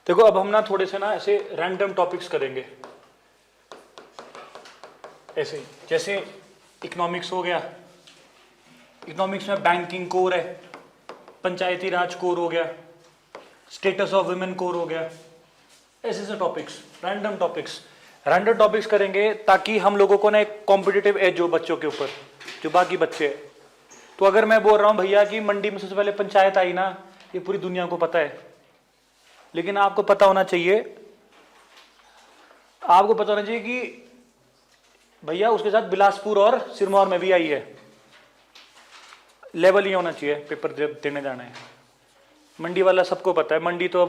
देखो अब हम ना थोड़े से ना ऐसे रैंडम टॉपिक्स करेंगे, ऐसे ही जैसे इकोनॉमिक्स हो गया, इकोनॉमिक्स में बैंकिंग कोर है, पंचायती राज कोर हो गया, स्टेटस ऑफ वुमेन कोर हो गया, ऐसे ऐसे टॉपिक्स, रैंडम टॉपिक्स करेंगे ताकि हम लोगों को ना एक कॉम्पिटिटिव एज हो बच्चों के ऊपर, जो बाकी बच्चे हैं। तो अगर मैं बोल रहा हूँ भैया कि मंडी में सबसे पहले पंचायत आई ना, ये पूरी दुनिया को पता है, लेकिन आपको पता होना चाहिए कि भैया उसके साथ बिलासपुर और सिरमौर में भी आई है। लेवल ही होना चाहिए पेपर जब देने जाना है। मंडी वाला सबको पता है, मंडी तो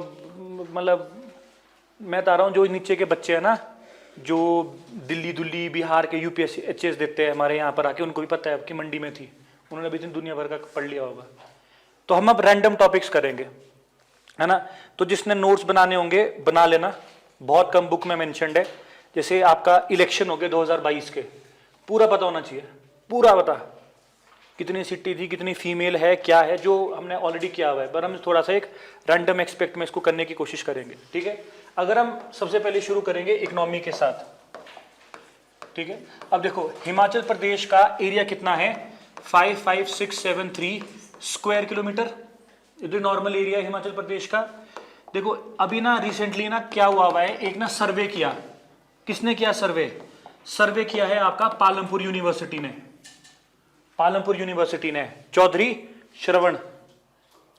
मतलब मैं बता रहा हूँ, जो नीचे के बच्चे हैं ना, जो दिल्ली बिहार के यूपीएससी एचएस देते हैं हमारे यहाँ पर आके, उनको भी पता है कि मंडी में थी, उन्होंने भी दुनिया भर का पढ़ लिया होगा। तो हम अब रैंडम टॉपिक्स करेंगे, है ना। तो जिसने नोट्स बनाने होंगे बना लेना, बहुत कम बुक में मेंशन्ड है। जैसे आपका इलेक्शन हो गए 2022 के, पूरा पता होना चाहिए, पूरा पता, कितनी सिटी थी, कितनी फीमेल है, क्या है, जो हमने ऑलरेडी किया हुआ है, पर हम थोड़ा सा एक रैंडम एक्सपेक्ट में इसको करने की कोशिश करेंगे, ठीक है। अगर हम सबसे पहले शुरू करेंगे इकोनॉमी के साथ, ठीक है। अब देखो हिमाचल प्रदेश का एरिया कितना है, 55673 स्क्वायर किलोमीटर, ये नॉर्मल एरिया है हिमाचल प्रदेश का। देखो अभी ना रिसेंटली ना क्या हुआ है, एक ना सर्वे किया, किसने किया सर्वे किया है आपका पालमपुर यूनिवर्सिटी ने, चौधरी श्रवण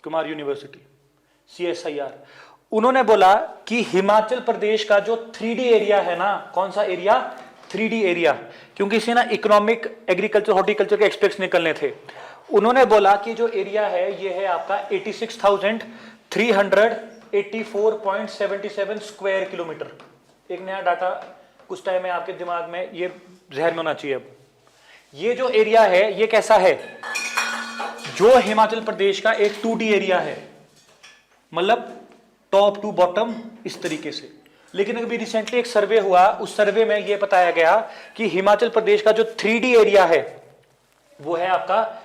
कुमार यूनिवर्सिटी, CSIR। उन्होंने बोला कि हिमाचल प्रदेश का जो 3D एरिया है ना, कौन सा एरिया, 3D एरिया, क्योंकि इसे ना इकोनॉमिक, एग्रीकल्चर, हॉर्टिकल्चर के एक्सपेक्ट्स निकलने थे। उन्होंने बोला कि जो एरिया है ये है आपका 86,384.77 स्क्वायर किलोमीटर। एक नया डाटा कुछ टाइम में आपके दिमाग में ये जहर में होना चाहिए। अब ये जो एरिया है ये कैसा है, जो हिमाचल प्रदेश का एक 2D एरिया है, मतलब टॉप टू बॉटम इस तरीके से। लेकिन अभी रिसेंटली एक सर्वे हुआ, उस सर्वे में यह बताया गया कि हिमाचल प्रदेश का जो 3D एरिया है वो है आपका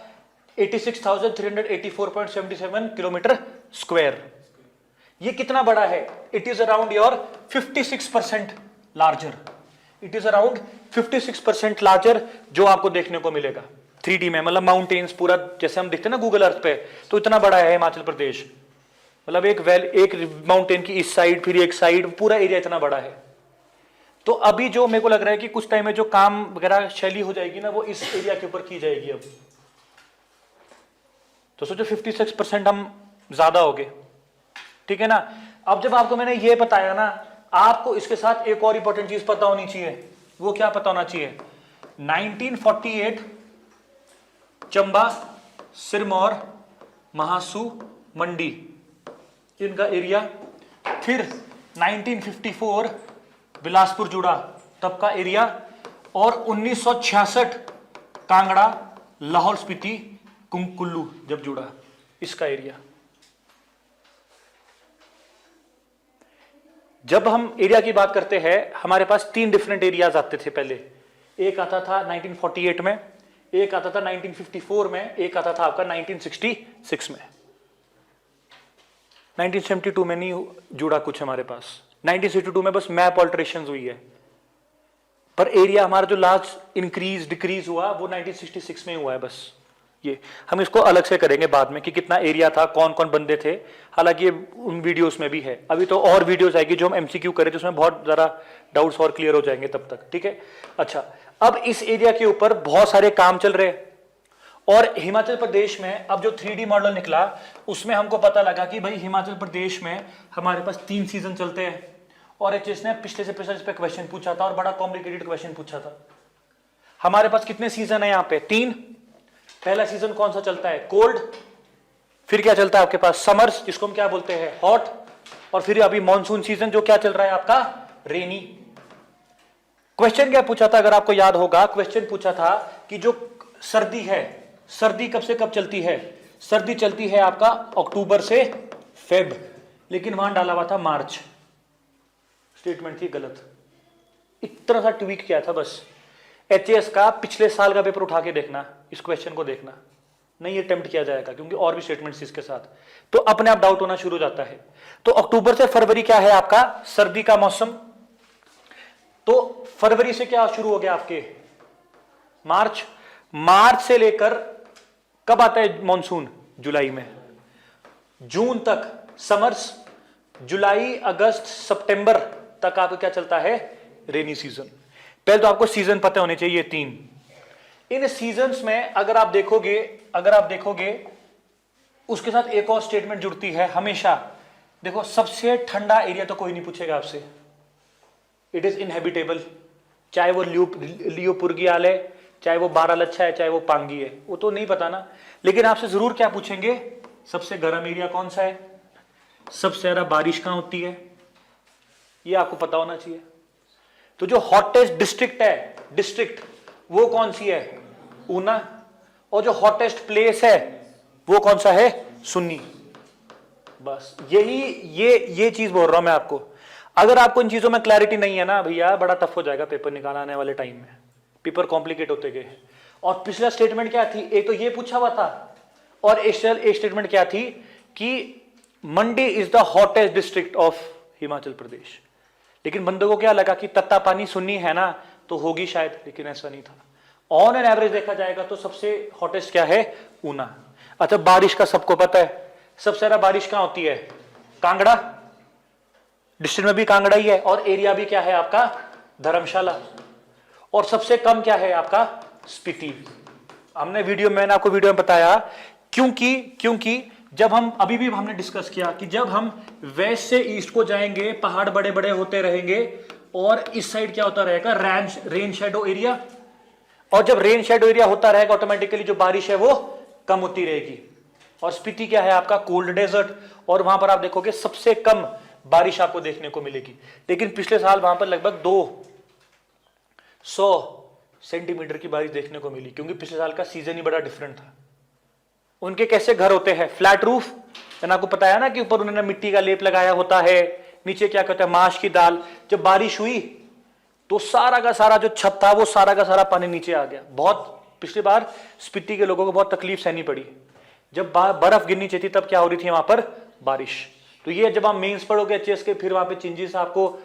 86,384.77 किलोमीटर स्क्वायर। ये कितना बड़ा है, it is around your 56% larger, it is around 56% larger जो आपको देखने को मिलेगा 3D में, मतलब माउंटेन्स पूरा जैसे हम दिखते हैं ना गूगल अर्थ पे, तो इतना बड़ा है हिमाचल प्रदेश। मतलब एक माउंटेन की इस साइड, फिर एक साइड, पूरा एरिया इतना बड़ा है। तो अभी जो मेरे को लग रहा है कि कुछ टाइम में जो काम वगैरह शैली हो जाएगी ना, वो इस एरिया के ऊपर की जाएगी अब। तो सोचो 56% हम ज्यादा हो गए, ठीक है ना। अब जब आपको मैंने ये बताया ना, आपको इसके साथ एक और इंपॉर्टेंट चीज पता होनी चाहिए। वो क्या पता होना चाहिए, 1948 चंबा, सिरमौर, महासू, मंडी, इनका एरिया। फिर 1954 बिलासपुर जुड़ा, तब का एरिया। और 1966 कांगड़ा, लाहौल स्पीति, कुल्लू जब जुड़ा, इसका एरिया। जब हम एरिया की बात करते हैं, हमारे पास 3 डिफरेंट एरियाज आते थे पहले। एक आता था 1948 में, एक आता था 1954 में, एक आता था आपका 1966 में। 1972 में नहीं जुड़ा कुछ हमारे पास, 1962 में बस मैप ऑल्टरेशन हुई है, पर एरिया हमारा जो लास्ट इंक्रीज डिक्रीज हुआ वो 1966 में हुआ है बस। ये हम इसको अलग से करेंगे बाद में कि कितना एरिया था, कौन कौन बंदे थे, हालांकि ये उन वीडियोस में भी है। अभी तो और वीडियोस आएगी जो हम MCQ करें, तो उसमें बहुत ज़्यादा डाउट्स और क्लियर हो जाएंगे तब तक, ठीक है। अच्छा, अब इस एरिया के ऊपर बहुत सारे काम चल रहे हैं, और हिमाचल प्रदेश में अब जो 3D मॉडल निकला उसमें हमको पता लगा कि भाई हिमाचल प्रदेश में हमारे पास 3 सीजन चलते हैं। और एचएस ने पिछले से पिछले पे क्वेश्चन पूछा था, और बड़ा कॉम्प्लिकेटेड क्वेश्चन पूछा था। हमारे पास कितने सीजन है यहाँ पे, 3। पहला सीजन कौन सा चलता है, कोल्ड। फिर क्या चलता है आपके पास, समर्स, जिसको हम क्या बोलते हैं, हॉट। और फिर अभी मानसून सीजन जो क्या चल रहा है आपका, रेनी। क्वेश्चन क्या पूछा था, अगर आपको याद होगा, क्वेश्चन पूछा था कि जो सर्दी है, सर्दी कब से कब चलती है, सर्दी चलती है आपका अक्टूबर से फेब, लेकिन वहां डाला हुआ था मार्च, स्टेटमेंट थी गलत। इतना सा ट्वीक किया था बस। एचएस का पिछले साल का पेपर उठा के देखना, इस क्वेश्चन को देखना, नहीं अटेम्प्ट किया जाएगा, क्योंकि और भी स्टेटमेंट्स इसके साथ, तो अपने आप डाउट होना शुरू हो जाता है। तो अक्टूबर से फरवरी क्या है आपका? सर्दी का मौसम। तो फरवरी से क्या शुरू हो गया आपके? मार्च। मार्च से लेकर कब आता है मॉनसून? जुलाई में। जून तक समर्स, जुलाई अगस्त सितंबर तक आपको क्या चलता है? Rainy season. पहले तो आपको सीजन पता होने चाहिए 3। इन सीजन्स में अगर आप देखोगे उसके साथ एक और स्टेटमेंट जुड़ती है हमेशा। देखो, सबसे ठंडा एरिया तो कोई नहीं पूछेगा आपसे, इट इज इनहेबिटेबल। चाहे वो लियोपुरगियाल है, चाहे वो बारालच्छा है, चाहे वो पांगी है, वो तो नहीं पता ना। लेकिन आपसे जरूर क्या पूछेंगे? सबसे गर्म एरिया कौन सा है? सबसे ज्यादा बारिश कहां होती है? ये आपको पता होना चाहिए। तो जो हॉटेस्ट डिस्ट्रिक्ट वो कौन सी है? ऊना। और जो हॉटेस्ट प्लेस है वो कौन सा है? सुन्नी। बस ये चीज बोल रहा हूं मैं आपको। अगर आपको इन चीजों में क्लैरिटी नहीं है ना भैया, बड़ा टफ हो जाएगा पेपर निकालने आने वाले टाइम में। पेपर कॉम्प्लिकेट होते गए। और पिछला स्टेटमेंट क्या थी? एक तो ये पूछा हुआ था, और एक स्टेटमेंट क्या थी कि Mandi is the hottest district of Himachal Pradesh. लेकिन बंदों को क्या लगा कि तत्ता पानी सुन्नी है ना, तो होगी शायद, लेकिन ऐसा नहीं था। ऑन एन एवरेज देखा जाएगा तो सबसे हॉटेस्ट क्या है? ऊना। अच्छा, बारिश का सबको पता है, सबसे ज्यादा बारिश कहां होती है? कांगड़ा। डिस्ट्रिक्ट में भी कांगड़ा ही है, और एरिया भी क्या है आपका? धर्मशाला। और सबसे कम क्या है आपका? स्पीति। मैंने आपको वीडियो में बताया, क्योंकि जब हम अभी भी हमने डिस्कस किया कि जब हम वेस्ट से ईस्ट को जाएंगे, पहाड़ बड़े बड़े होते रहेंगे, और इस साइड क्या होता रहेगा? Rain shadow area. और जब रेन शेडो एरिया होता रहेगा, ऑटोमेटिकली जो बारिश है वो कम होती रहेगी। और स्पीति क्या है आपका? Cold desert. और वहां पर आप देखोगे सबसे कम बारिश आपको देखने को मिलेगी। लेकिन पिछले साल वहां पर लगभग 200 सेंटीमीटर की बारिश देखने को मिली, क्योंकि पिछले साल का सीजन ही बड़ा डिफरेंट था। उनके कैसे घर होते हैं? Flat roof. मैंने आपको बताया ना कि ऊपर उन्होंने मिट्टी का लेप लगाया होता है, नीचे क्या कहते हैं? माश की दाल। जब बारिश हुई तो सारा का सारा जो छत था वो सारा का सारा पानी नीचे आ गया। बहुत पिछली बार स्पीति के लोगों को बहुत तकलीफ सहनी पड़ी। जब बर्फ गिरनी चाहिए थी तब क्या हो रही थी वहां पर? बारिश। तो ये जब आप मेंस पढ़ोगे एचएस के, फिर वहां पे चेंजेस आपको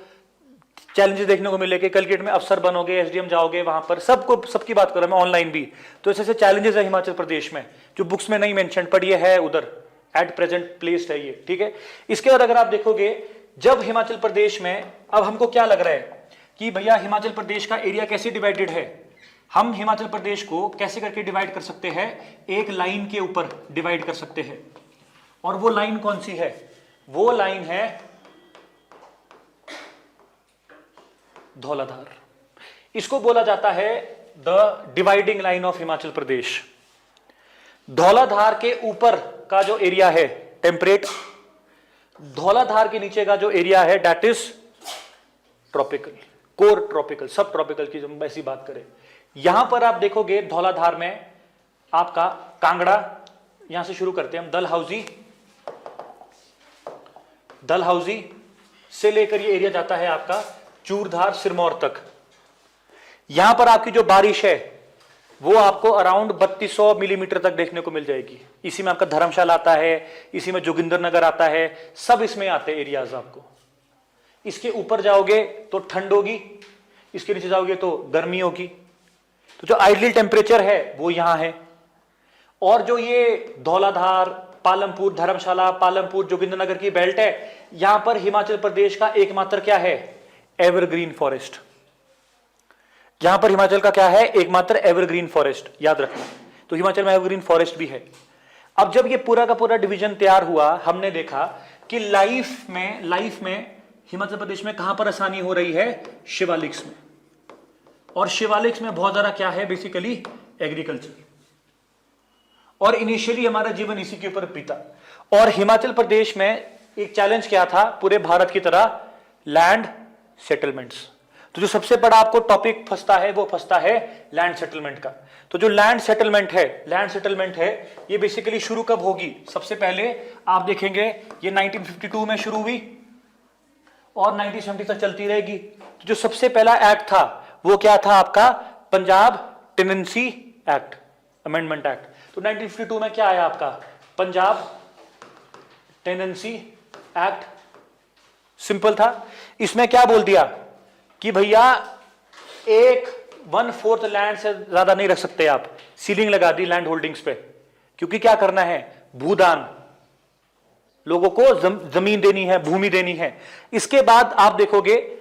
चैलेंजेस देखने को मिलेंगे। कलकेट में अफसर बनोगे, एसडीएम जाओगे, वहां पर सबकी बात कर रहा हूं मैं, ऑनलाइन भी। तो ऐसे चैलेंजेस है हिमाचल प्रदेश में जो बुक्स में नहीं मेंशन, पर ये है उधर एट प्रेजेंट प्लेस्ड है ये, ठीक है। इसके बाद अगर आप देखोगे, जब हिमाचल प्रदेश में, अब हमको क्या लग रहा है कि भैया हिमाचल प्रदेश का एरिया कैसे डिवाइडेड है? हम हिमाचल प्रदेश को कैसे करके डिवाइड कर सकते हैं? एक लाइन के ऊपर डिवाइड कर सकते हैं। और वो लाइन कौन सी है? वो लाइन है धौलाधार। इसको बोला जाता है the dividing line of Himachal Pradesh. Dhauladhar के ऊपर का जो एरिया है टेम्परेट, धौलाधार के नीचे का जो एरिया है that is tropical, core tropical, सब ट्रॉपिकल की जब ऐसी बात करें। यहां पर आप देखोगे धौलाधार में आपका कांगड़ा, यहां से शुरू करते हैं हम, डलहौजी से लेकर ये एरिया जाता है आपका चूरधार सिरमौर तक। यहां पर आपकी जो बारिश है वो आपको अराउंड 3200 मिलीमीटर तक देखने को मिल जाएगी। इसी में आपका धर्मशाला आता है, इसी में जोगिंदरनगर आता है, सब इसमें आते हैं एरियाज आपको। इसके ऊपर जाओगे तो ठंड होगी, इसके नीचे जाओगे तो गर्मी होगी। तो जो आइडियल टेम्परेचर है वो यहां है। और जो ये धौलाधार, पालमपुर, धर्मशाला, पालमपुर, जोगिंदरनगर की बेल्ट है, यहां पर हिमाचल प्रदेश का एकमात्र क्या है? Evergreen forest. यहां पर हिमाचल का क्या है? एकमात्र एवरग्रीन फॉरेस्ट, याद रखना। तो हिमाचल में एवरग्रीन फॉरेस्ट भी है। अब जब ये पूरा का पूरा डिवीजन तैयार हुआ, हमने देखा कि लाइफ में हिमाचल प्रदेश में कहां पर आसानी हो रही है? शिवालिक्स में। और शिवालिक्स में बहुत ज्यादा क्या है? Basically agriculture. और इनिशियली हमारा जीवन इसी के ऊपर बीता। और हिमाचल प्रदेश में एक चैलेंज क्या था पूरे भारत की तरह? Land settlements. तो जो सबसे बड़ा आपको टॉपिक फंसता है वो फंसता है लैंड सेटलमेंट का। तो जो लैंड सेटलमेंट है ये बेसिकली शुरू कब होगी? सबसे पहले आप देखेंगे ये 1952 में शुरू हुई और 1970 तक चलती रहेगी। तो जो सबसे पहला एक्ट था वो क्या था आपका? Punjab tenancy act, amendment act. तो 1952 में क्या आया आपका, पंजाब टेनेंसी एक्ट। सिंपल था। इसमें क्या बोल दिया कि भैया 1/4 लैंड से ज्यादा नहीं रख सकते आप, सीलिंग लगा दी लैंड होल्डिंग्स पे, क्योंकि क्या करना है, भूदान, लोगों को जमीन देनी है, भूमि देनी है। इसके बाद आप देखोगे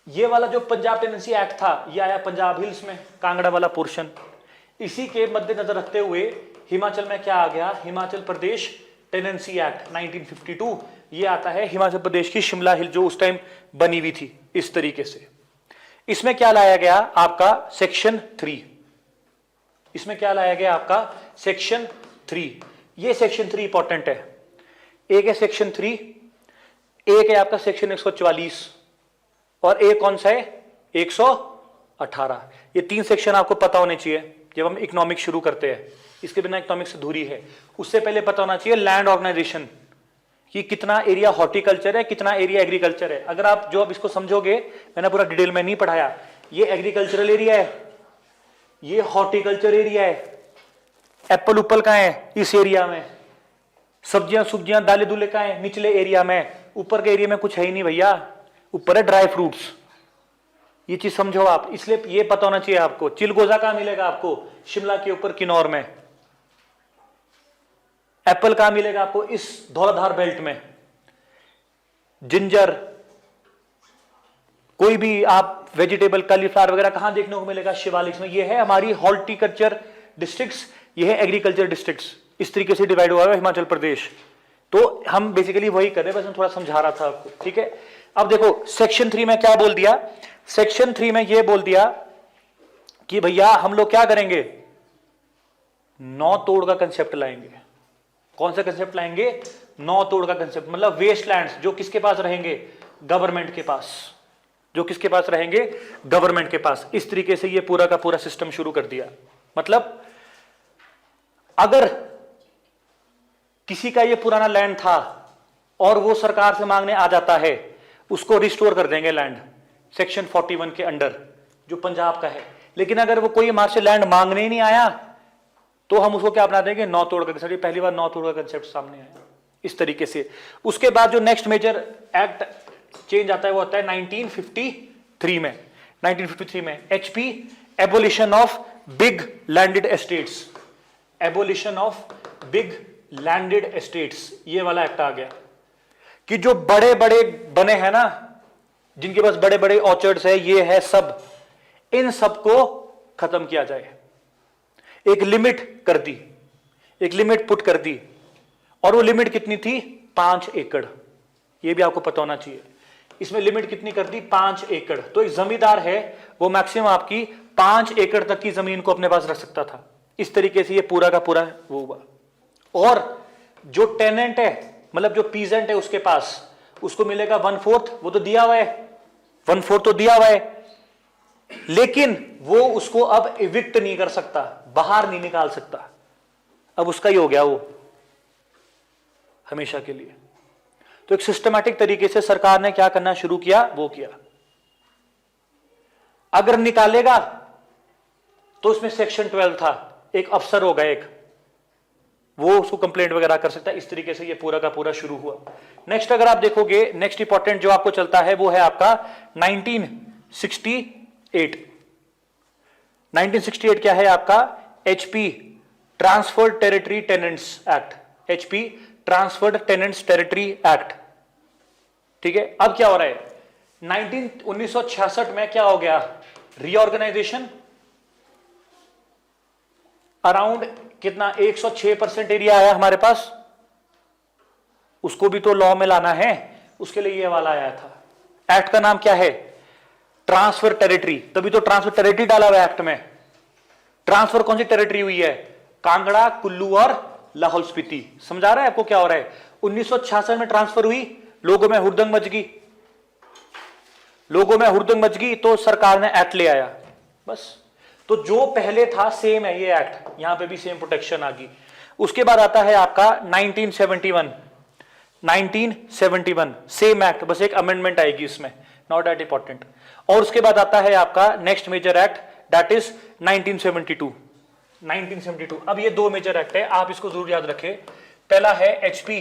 ये वाला जो पंजाब टेनेंसी एक्ट था ये आया पंजाब हिल्स में, कांगड़ा वाला पोर्शन। इसी के मद्देनजर रखते हुए हिमाचल में क्या आ गया, हिमाचल प्रदेश टेनेंसी एक्ट 1952। ये आता है हिमाचल प्रदेश की शिमला हिल जो उस टाइम बनी हुई थी इस तरीके से। इसमें क्या लाया गया आपका सेक्शन 3, इसमें क्या लाया गया आपका सेक्शन 3। ये सेक्शन 3 इंपॉर्टेंट है। एक है सेक्शन 3, एक है आपका सेक्शन 144 और एक कौन सा है 118। ये 3 सेक्शन आपको पता होने चाहिए जब हम इकोनॉमिक्स शुरू करते हैं, इसके बिना इकोनॉमिक्स अधूरी है। उससे पहले पता होना चाहिए लैंड ऑर्गेनाइजेशन कि कितना एरिया हॉर्टिकल्चर है, कितना एरिया एग्रीकल्चर है। अगर आप जो अब इसको समझोगे, मैंने पूरा डिटेल में नहीं पढ़ाया, ये एग्रीकल्चरल एरिया है, ये हॉर्टिकल्चर एरिया है, एप्पल उप्पल कहां है इस एरिया में, सब्जियां सुब्जियां दाले दूले कहां है निचले एरिया में, ऊपर के एरिया में कुछ है ही नहीं भैया, ऊपर है ड्राई फ्रूट्स। ये चीज समझो आप, इसलिए ये पता होना चाहिए आपको। चिलगोजा कहां मिलेगा आपको, शिमला के ऊपर किन्नौर में। एप्पल कहां मिलेगा आपको, इस धौलाधार बेल्ट में। जिंजर, कोई भी आप वेजिटेबल कॉलीफ्लावर वगैरह कहां देखने को मिलेगा, शिवालिक में। ये है हमारी हॉर्टिकल्चर डिस्ट्रिक्ट्स, ये है एग्रीकल्चर डिस्ट्रिक्ट्स। इस तरीके से डिवाइड हुआ है हिमाचल प्रदेश। तो हम बेसिकली वही कर रहे हैं, बस मैं थोड़ा समझा रहा था आपको, ठीक है। अब देखो सेक्शन 3 में क्या बोल दिया, सेक्शन 3 में ये बोल दिया कि भैया हम लोग क्या करेंगे, नौ तोड़ का कंसेप्ट लाएंगे। कौन सा कंसेप्ट लाएंगे, नौ तोड़ का कंसेप्ट, मतलब वेस्टलैंड्स जो किसके पास रहेंगे, गवर्नमेंट के पास, जो किसके पास रहेंगे, गवर्नमेंट के पास। इस तरीके से ये पूरा का पूरा सिस्टम शुरू कर दिया। मतलब अगर किसी का ये पुराना लैंड था और वो सरकार से मांगने आ जाता है, उसको रिस्टोर कर देंगे लैंड सेक्शन 41 के अंडर, जो पंजाब का है। लेकिन अगर वो कोई हमारे से लैंड मांगने ही नहीं आया तो हम उसको क्या बना देंगे, नौ तोड़ का कंसेप्ट। पहली बार नौ तोड़ का कंसेप्ट सामने आया इस तरीके से। उसके बाद जो नेक्स्ट मेजर एक्ट चेंज आता है वो आता है 1953 में। 1953 में HP, abolition of big landed estates, abolition of big landed estates, ये वाला एक्ट आ गया कि जो बड़े बड़े बने हैं ना, जिनके पास बड़े बड़े ऑर्चर्ड्स है, ये है सब, इन सबको खत्म किया जाए। एक लिमिट कर दी, एक लिमिट पुट कर दी, और वो लिमिट कितनी थी, 5 एकड़। ये भी आपको पता होना चाहिए। इसमें लिमिट कितनी कर दी, 5 एकड़। तो एक जमींदार है वो मैक्सिमम आपकी 5 एकड़ तक की जमीन को अपने पास रख सकता था। इस तरीके से ये पूरा का पूरा वो हुआ। और जो टेनेंट है, मतलब जो पीजेंट है उसके पास, उसको मिलेगा 1/4, वो तो दिया हुआ है, 1/4 तो दिया हुआ है, लेकिन वो उसको अब इविक्ट नहीं कर सकता, बाहर नहीं निकाल सकता। अब उसका ही हो गया वो हमेशा के लिए। तो एक सिस्टमैटिक तरीके से सरकार ने क्या करना शुरू किया, वो किया। अगर निकालेगा तो उसमें सेक्शन 12 था, एक अफसर होगा एक, वो उसको कंप्लेंट वगैरह कर सकता है। इस तरीके से ये पूरा का पूरा शुरू हुआ। नेक्स्ट अगर आप देखोगे, नेक्स्ट इंपॉर्टेंट जो आपको चलता है वो है आपका 1968। 1968 क्या है आपका, HP transferred territory tenants act, HP transferred tenants territory act, ठीक है। अब क्या हो रहा है, 1966 में क्या हो गया, रीऑर्गेनाइजेशन। अराउंड कितना 106% एरिया आया हमारे पास, उसको भी तो लॉ में लाना है, उसके लिए ये वाला आया था। एक्ट का नाम क्या है, ट्रांसफर टेरिटरी, तभी तो ट्रांसफर टेरिटरी डाला हुआ एक्ट में। ट्रांसफर कौन सी टेरिटरी हुई है, कांगड़ा, कुल्लू और लाहौल स्पीति। समझा रहा है आपको क्या हो रहा है। 1966 में ट्रांसफर हुई, लोगों में हुड़दंग मच गई, लोगों में हुड़दंग मच गई, तो सरकार ने एक्ट ले आया बस। तो जो पहले था सेम है ये एक्ट, यहां पे भी सेम प्रोटेक्शन आ गई। उसके बाद आता है आपका 1971 सेम एक्ट, बस एक अमेंडमेंट आएगी इसमें, नॉट दैट इंपॉर्टेंट। और उसके बाद आता है आपका next major act, that is 1972। 1972। अब ये दो मेजर एक्ट है, आप इसको जरूर याद रखें। पहला है HP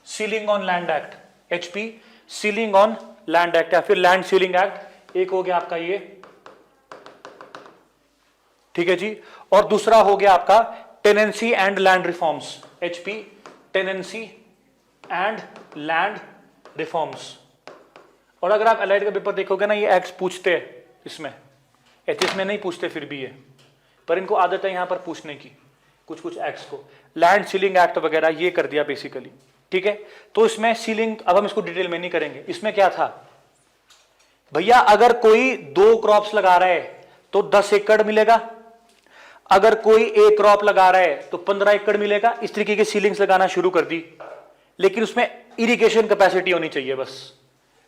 ceiling on land act, HP ceiling on land act या फिर लैंड सीलिंग एक्ट, एक हो गया आपका ये, ठीक है जी। और दूसरा हो गया आपका tenancy and land reforms, HP tenancy and land reforms. और अगर आप एलाइड का पेपर देखोगे ना, ये एक्ट्स पूछते हैं इसमें, एचएस में नहीं पूछते फिर भी ये, पर इनको आदत है यहां पर पूछने की कुछ कुछ एक्ट्स को। लैंड सीलिंग एक्ट वगैरह ये कर दिया बेसिकली, ठीक है। तो इसमें सीलिंग, अब हम इसको डिटेल में नहीं करेंगे। इसमें क्या था भैया, अगर कोई 2 क्रॉप्स लगा रहा है तो 10 एकड़ मिलेगा, अगर कोई एक क्रॉप लगा रहा है तो 15 एकड़ मिलेगा। इस तरीके की सीलिंग्स लगाना शुरू कर दी, लेकिन उसमें इरिगेशन कैपेसिटी होनी चाहिए बस।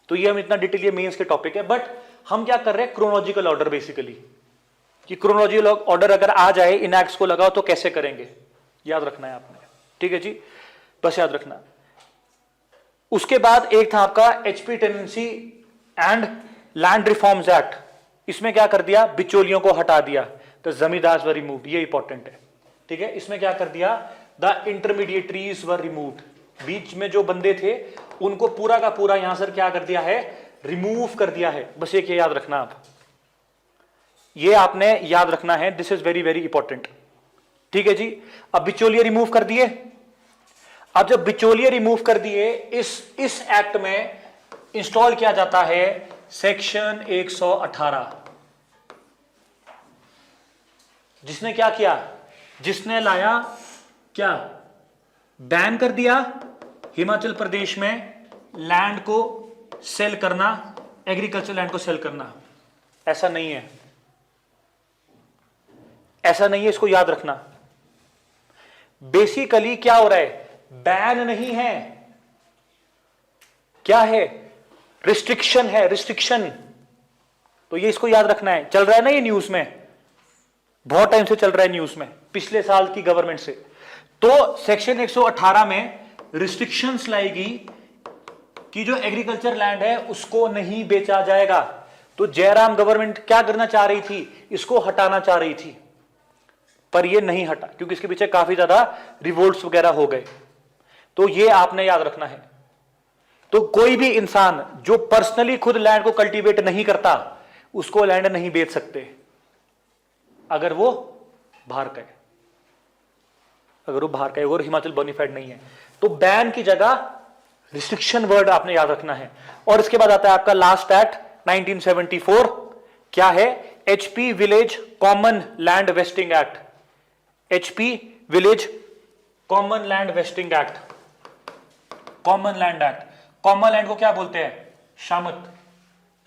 तो ये हम इतना डिटेल, ये मेंस के टॉपिक है, बट हम क्या कर रहे हैं, क्रोनोलॉजिकल ऑर्डर बेसिकली, कि क्रोनोलॉजिकल ऑर्डर अगर आ जाए इन एक्ट्स को लगाओ तो कैसे करेंगे, याद रखना है आपने, ठीक है जी, बस याद रखना। उसके बाद एक था आपका HP tenancy and land reforms act. इसमें क्या कर दिया, बिचौलियों को हटा दिया, तो जमींदार वर रिमूव्ड, ये इंपॉर्टेंट है, ठीक है। इसमें क्या कर दिया, द इंटरमीडिएटरीज वर रिमूव्ड, बीच में जो बंदे थे उनको पूरा का पूरा यहां से क्या कर दिया है, रिमूव कर दिया है। बस एक ये याद रखना आप, ये आपने याद रखना है, this is very very important, ठीक है जी। अब बिचौलिए रिमूव कर दिए। अब जब बिचौलिए रिमूव कर दिए, इस एक्ट में इंस्टॉल किया जाता है सेक्शन 118। जिसने क्या किया, जिसने लाया क्या, बैन कर दिया हिमाचल प्रदेश में लैंड को सेल करना, एग्रीकल्चर लैंड को सेल करना। ऐसा नहीं है, ऐसा नहीं है, इसको याद रखना। बेसिकली क्या हो रहा है, बैन नहीं है, क्या है, रिस्ट्रिक्शन है, रिस्ट्रिक्शन। तो ये इसको याद रखना है, चल रहा है ना ये न्यूज में, बहुत टाइम से चल रहा है न्यूज में, पिछले साल की गवर्नमेंट से। तो सेक्शन 118 में रिस्ट्रिक्शंस लाएगी कि जो एग्रीकल्चर लैंड है उसको नहीं बेचा जाएगा। तो जयराम गवर्नमेंट क्या करना चाह रही थी, इसको हटाना चाह रही थी, पर ये नहीं हटा, क्योंकि इसके पीछे काफी ज्यादा रिवोल्ट्स वगैरह हो गए। तो ये आपने याद रखना है। तो कोई भी इंसान जो पर्सनली खुद लैंड को कल्टीवेट नहीं करता, उसको लैंड नहीं बेच सकते, अगर वो बाहर का है, अगर वो बाहर का है और हिमाचल बोनीफाइड नहीं है। तो बैन की जगह रिस्ट्रिक्शन वर्ड आपने याद रखना है। और इसके बाद आता है आपका लास्ट एक्ट 1974, क्या है, HP village common land wasting act, HP village common land wasting act, common land act. Common land को क्या बोलते हैं, शामत,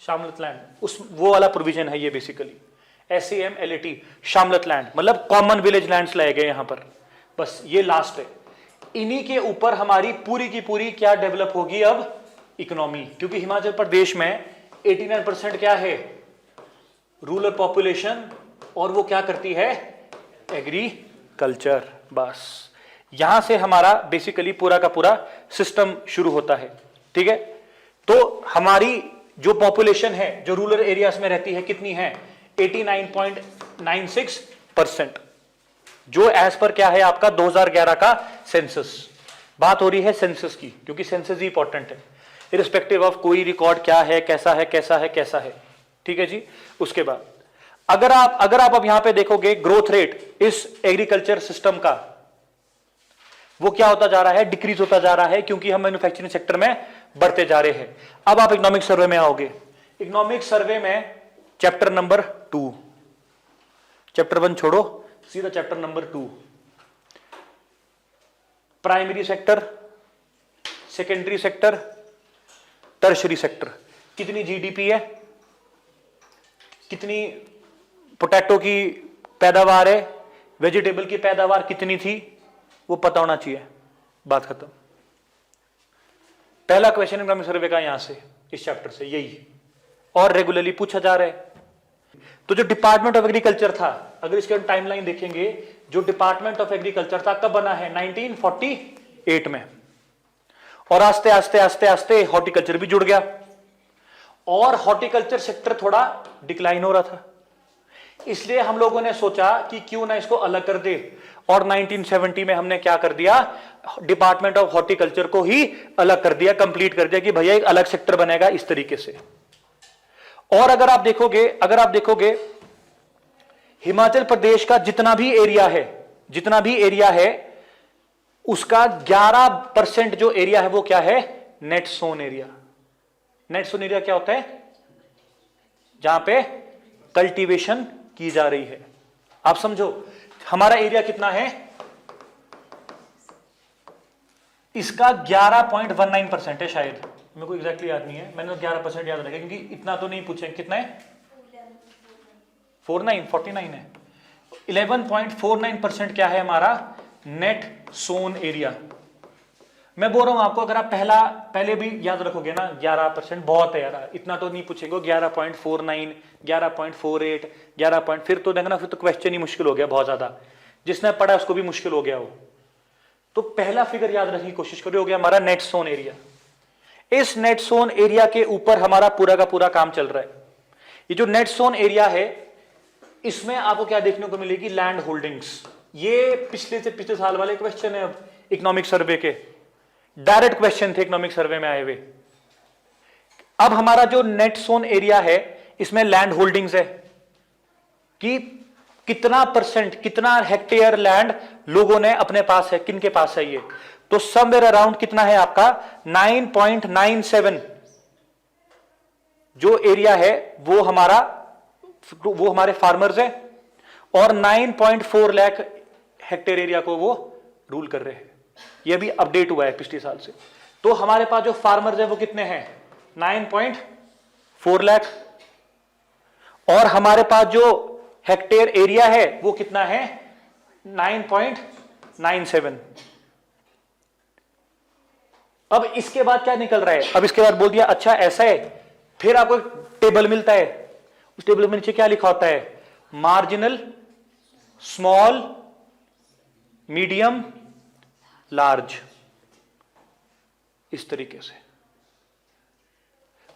शामलत लैंड, उस वो वाला प्रोविजन है ये बेसिकली, SAMLAT, शामलत लैंड, मतलब कॉमन विलेज लैंड्स लाए गए यहां पर। बस ये लास्ट है, इन्हीं के ऊपर हमारी पूरी की पूरी क्या डेवलप होगी अब, इकोनॉमी। क्योंकि हिमाचल प्रदेश में 89% क्या है, रूरल पॉपुलेशन, और वो क्या करती है, एग्रीकल्चर। बस यहां से हमारा बेसिकली पूरा का पूरा सिस्टम शुरू होता है, ठीक है। तो हमारी जो पॉपुलेशन है जो रूरल एरियाज में रहती है कितनी है, 89.96%, जो एज पर क्या है आपका 2011 का सेंसस। बात हो रही है सेंसस की, क्योंकि सेंसस ही इंपॉर्टेंट है, इरिस्पेक्टिव ऑफ कोई रिकॉर्ड क्या है, कैसा है, कैसा है, कैसा है, ठीक है जी। उसके बाद अगर आप अब यहां पे देखोगे ग्रोथ रेट इस एग्रीकल्चर सिस्टम का, वो क्या होता जा रहा है, डिक्रीज होता जा रहा है, क्योंकि हम मैन्युफैक्चरिंग सेक्टर में बढ़ते जा रहे हैं। अब आप इकोनॉमिक सर्वे में आओगे, इकोनॉमिक सर्वे में चैप्टर नंबर 2, चैप्टर 1 छोड़ो, सीधा chapter number 2, primary sector, secondary sector, tertiary sector. कितनी जीडीपी है, कितनी पोटैटो की पैदावार है, वेजिटेबल की पैदावार कितनी थी, वो पता होना चाहिए, बात खत्म। पहला क्वेश्चन इकोनॉमिक सर्वे का यहां से, इस चैप्टर से, यही, और रेगुलरली पूछा जा रहा है। तो जो डिपार्टमेंट ऑफ एग्रीकल्चर था, अगर इसके टाइमलाइन देखेंगे, जो डिपार्टमेंट ऑफ एग्रीकल्चर था कब बना है, 1948 में, और आस्ते आस्ते आस्ते आस्ते हॉर्टिकल्चर भी जुड़ गया, और हॉर्टिकल्चर सेक्टर थोड़ा डिक्लाइन हो रहा था। इसलिए हम लोगों ने सोचा कि क्यों ना इसको अलग कर दे, और 1970 में हमने क्या कर दिया, डिपार्टमेंट ऑफ हॉर्टिकल्चर को ही अलग कर दिया, कंप्लीट कर दिया कि भैया एक अलग सेक्टर बनेगा इस तरीके से। और अगर आप देखोगे हिमाचल प्रदेश का जितना भी एरिया है उसका 11% जो एरिया है वो क्या है, net sown area. Net sown area क्या होता है, जहां पे कल्टीवेशन की जा रही है। आप समझो हमारा एरिया कितना है, इसका 11.19% है, शायद मेरे को एग्जैक्टली याद नहीं है, मैंने 11% याद रखा क्योंकि इतना तो नहीं पूछे। कितना है, 49 है। 11.49% क्या है हमारा नेट सोन एरिया। मैं बोल रहा हूं आपको, अगर आप पहले भी याद रखोगे ना, 11% बहुत है यार, इतना तो नहीं पूछेंगे। 11.49, 11.48, 11 फिर तो देखना, फिर तो क्वेश्चन ही मुश्किल हो गया बहुत ज्यादा, जिसने पढ़ा उसको भी मुश्किल हो गया वो। तो पहला फिगर याद रखने की कोशिश करो, हो गया हमारा नेट सोन एरिया। इस नेट सोन एरिया के ऊपर हमारा पूरा का पूरा काम चल रहा है। ये जो नेट सोन एरिया है इसमें आपको क्या देखने को मिलेगी, लैंड होल्डिंग्स। ये पिछले साल वाले क्वेश्चन है इकोनॉमिक सर्वे के, डायरेक्ट क्वेश्चन थे इकोनॉमिक सर्वे में आए हुए। अब हमारा जो नेट सोन एरिया है इसमें लैंड होल्डिंग्स है कि कितना परसेंट, कितना हेक्टेयर लैंड लोगों ने अपने पास है, किन के पास है ये। तो समवेयर अराउंड कितना है आपका 9.97 जो एरिया है वो हमारे फार्मर्स है, और 9.4 लाख हेक्टेयर एरिया को वो रूल कर रहे हैं। ये भी अपडेट हुआ है पिछले साल से। तो हमारे पास जो फार्मर्स है वो कितने हैं, 9.4 लाख, और हमारे पास जो हेक्टेयर एरिया है वो कितना है 9.97। अब इसके बाद क्या निकल रहा है, अब इसके बाद बोल दिया अच्छा ऐसा है, फिर आपको एक टेबल मिलता है, उस टेबल में नीचे क्या लिखा होता है, मार्जिनल, स्मॉल, मीडियम, लार्ज, इस तरीके से।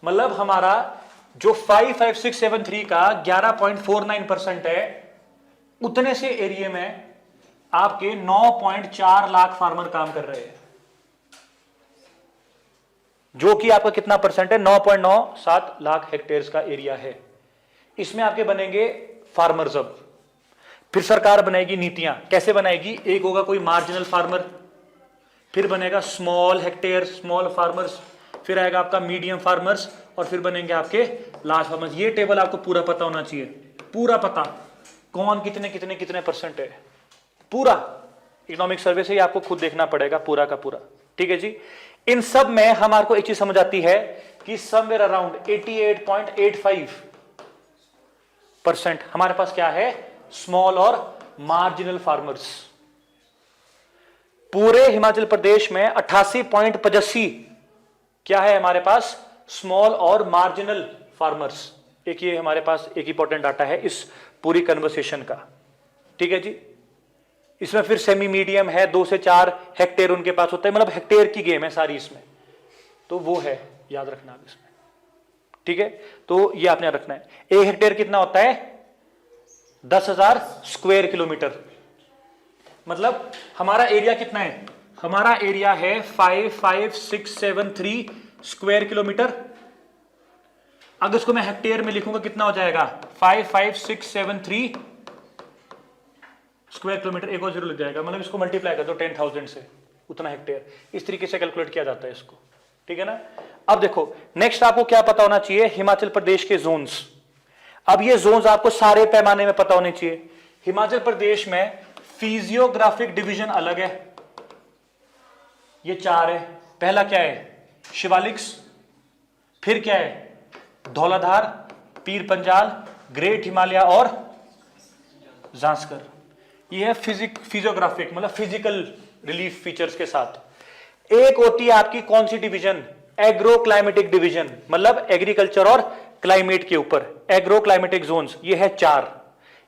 मतलब हमारा जो 55673 का 11.49% है, उतने से एरिया में आपके 9.4 लाख फार्मर काम कर रहे हैं, जो कि आपका कितना परसेंट है, 9.97 लाख हेक्टेयर्स का एरिया है। इसमें आपके बनेंगे फार्मर्स। अब फिर सरकार बनाएगी नीतियां, कैसे बनाएगी, एक होगा कोई मार्जिनल फार्मर, फिर बनेगा स्मॉल हेक्टेयर, स्मॉल फार्मर्स, फिर आएगा आपका मीडियम फार्मर्स, और फिर बनेंगे आपके लार्ज फार्मर्स। ये टेबल आपको पूरा पता होना चाहिए, पूरा पता कौन कितने कितने कितने परसेंट है, पूरा इकोनॉमिक सर्वे से ही आपको खुद देखना पड़ेगा पूरा का पूरा। ठीक है जी। इन सब में हमारे को एक चीज समझ आती है कि समवेयर अराउंड 88.85% हमारे पास क्या है, स्मॉल और मार्जिनल फार्मर्स। पूरे हिमाचल प्रदेश में 88.85 क्या है हमारे पास, स्मॉल और मार्जिनल फार्मर्स। एक ये हमारे पास एक इंपॉर्टेंट डाटा है इस पूरी कन्वर्सेशन का। ठीक है जी। इसमें फिर सेमी मीडियम है, 2 से 4 हेक्टेयर उनके पास होता है, मतलब हेक्टेयर की गेम है सारी इसमें, तो वो है, याद रखना आप इसमें। ठीक है, तो ये आपने रखना है। 1 हेक्टेयर कितना होता है, 10,000 स्क्वायर किलोमीटर। मतलब हमारा एरिया कितना है, हमारा एरिया है 55673 स्क्वायर किलोमीटर। अगर इसको मैं हेक्टेयर में लिखूंगा कितना हो जाएगा, 55673 स्क्वायर किलोमीटर, एक और जीरो लग जाएगा, मतलब इसको मल्टीप्लाई कर दो 10,000 से, उतना हेक्टेयर। इस तरीके से कैलकुलेट किया जाता है इसको। ठीक है ना। अब देखो नेक्स्ट आपको क्या पता होना चाहिए, हिमाचल प्रदेश के जोन्स। अब ये जोन्स आपको सारे पैमाने में पता होने चाहिए। हिमाचल प्रदेश में फिजियोग्राफिक डिवीजन अलग है, ये 4 है। पहला क्या है, शिवालिक्स, फिर क्या है, धौलाधार, पीर पंजाल, ग्रेट हिमालय और जांस्कर। ये है फिजियोग्राफिक, मतलब फिजिकल रिलीफ फीचर्स के साथ। एक होती है आपकी कौन सी डिवीजन, एग्रो क्लाइमेटिक डिवीजन, मतलब एग्रीकल्चर और क्लाइमेट के ऊपर एग्रो क्लाइमेटिक जोन्स। ये है 4।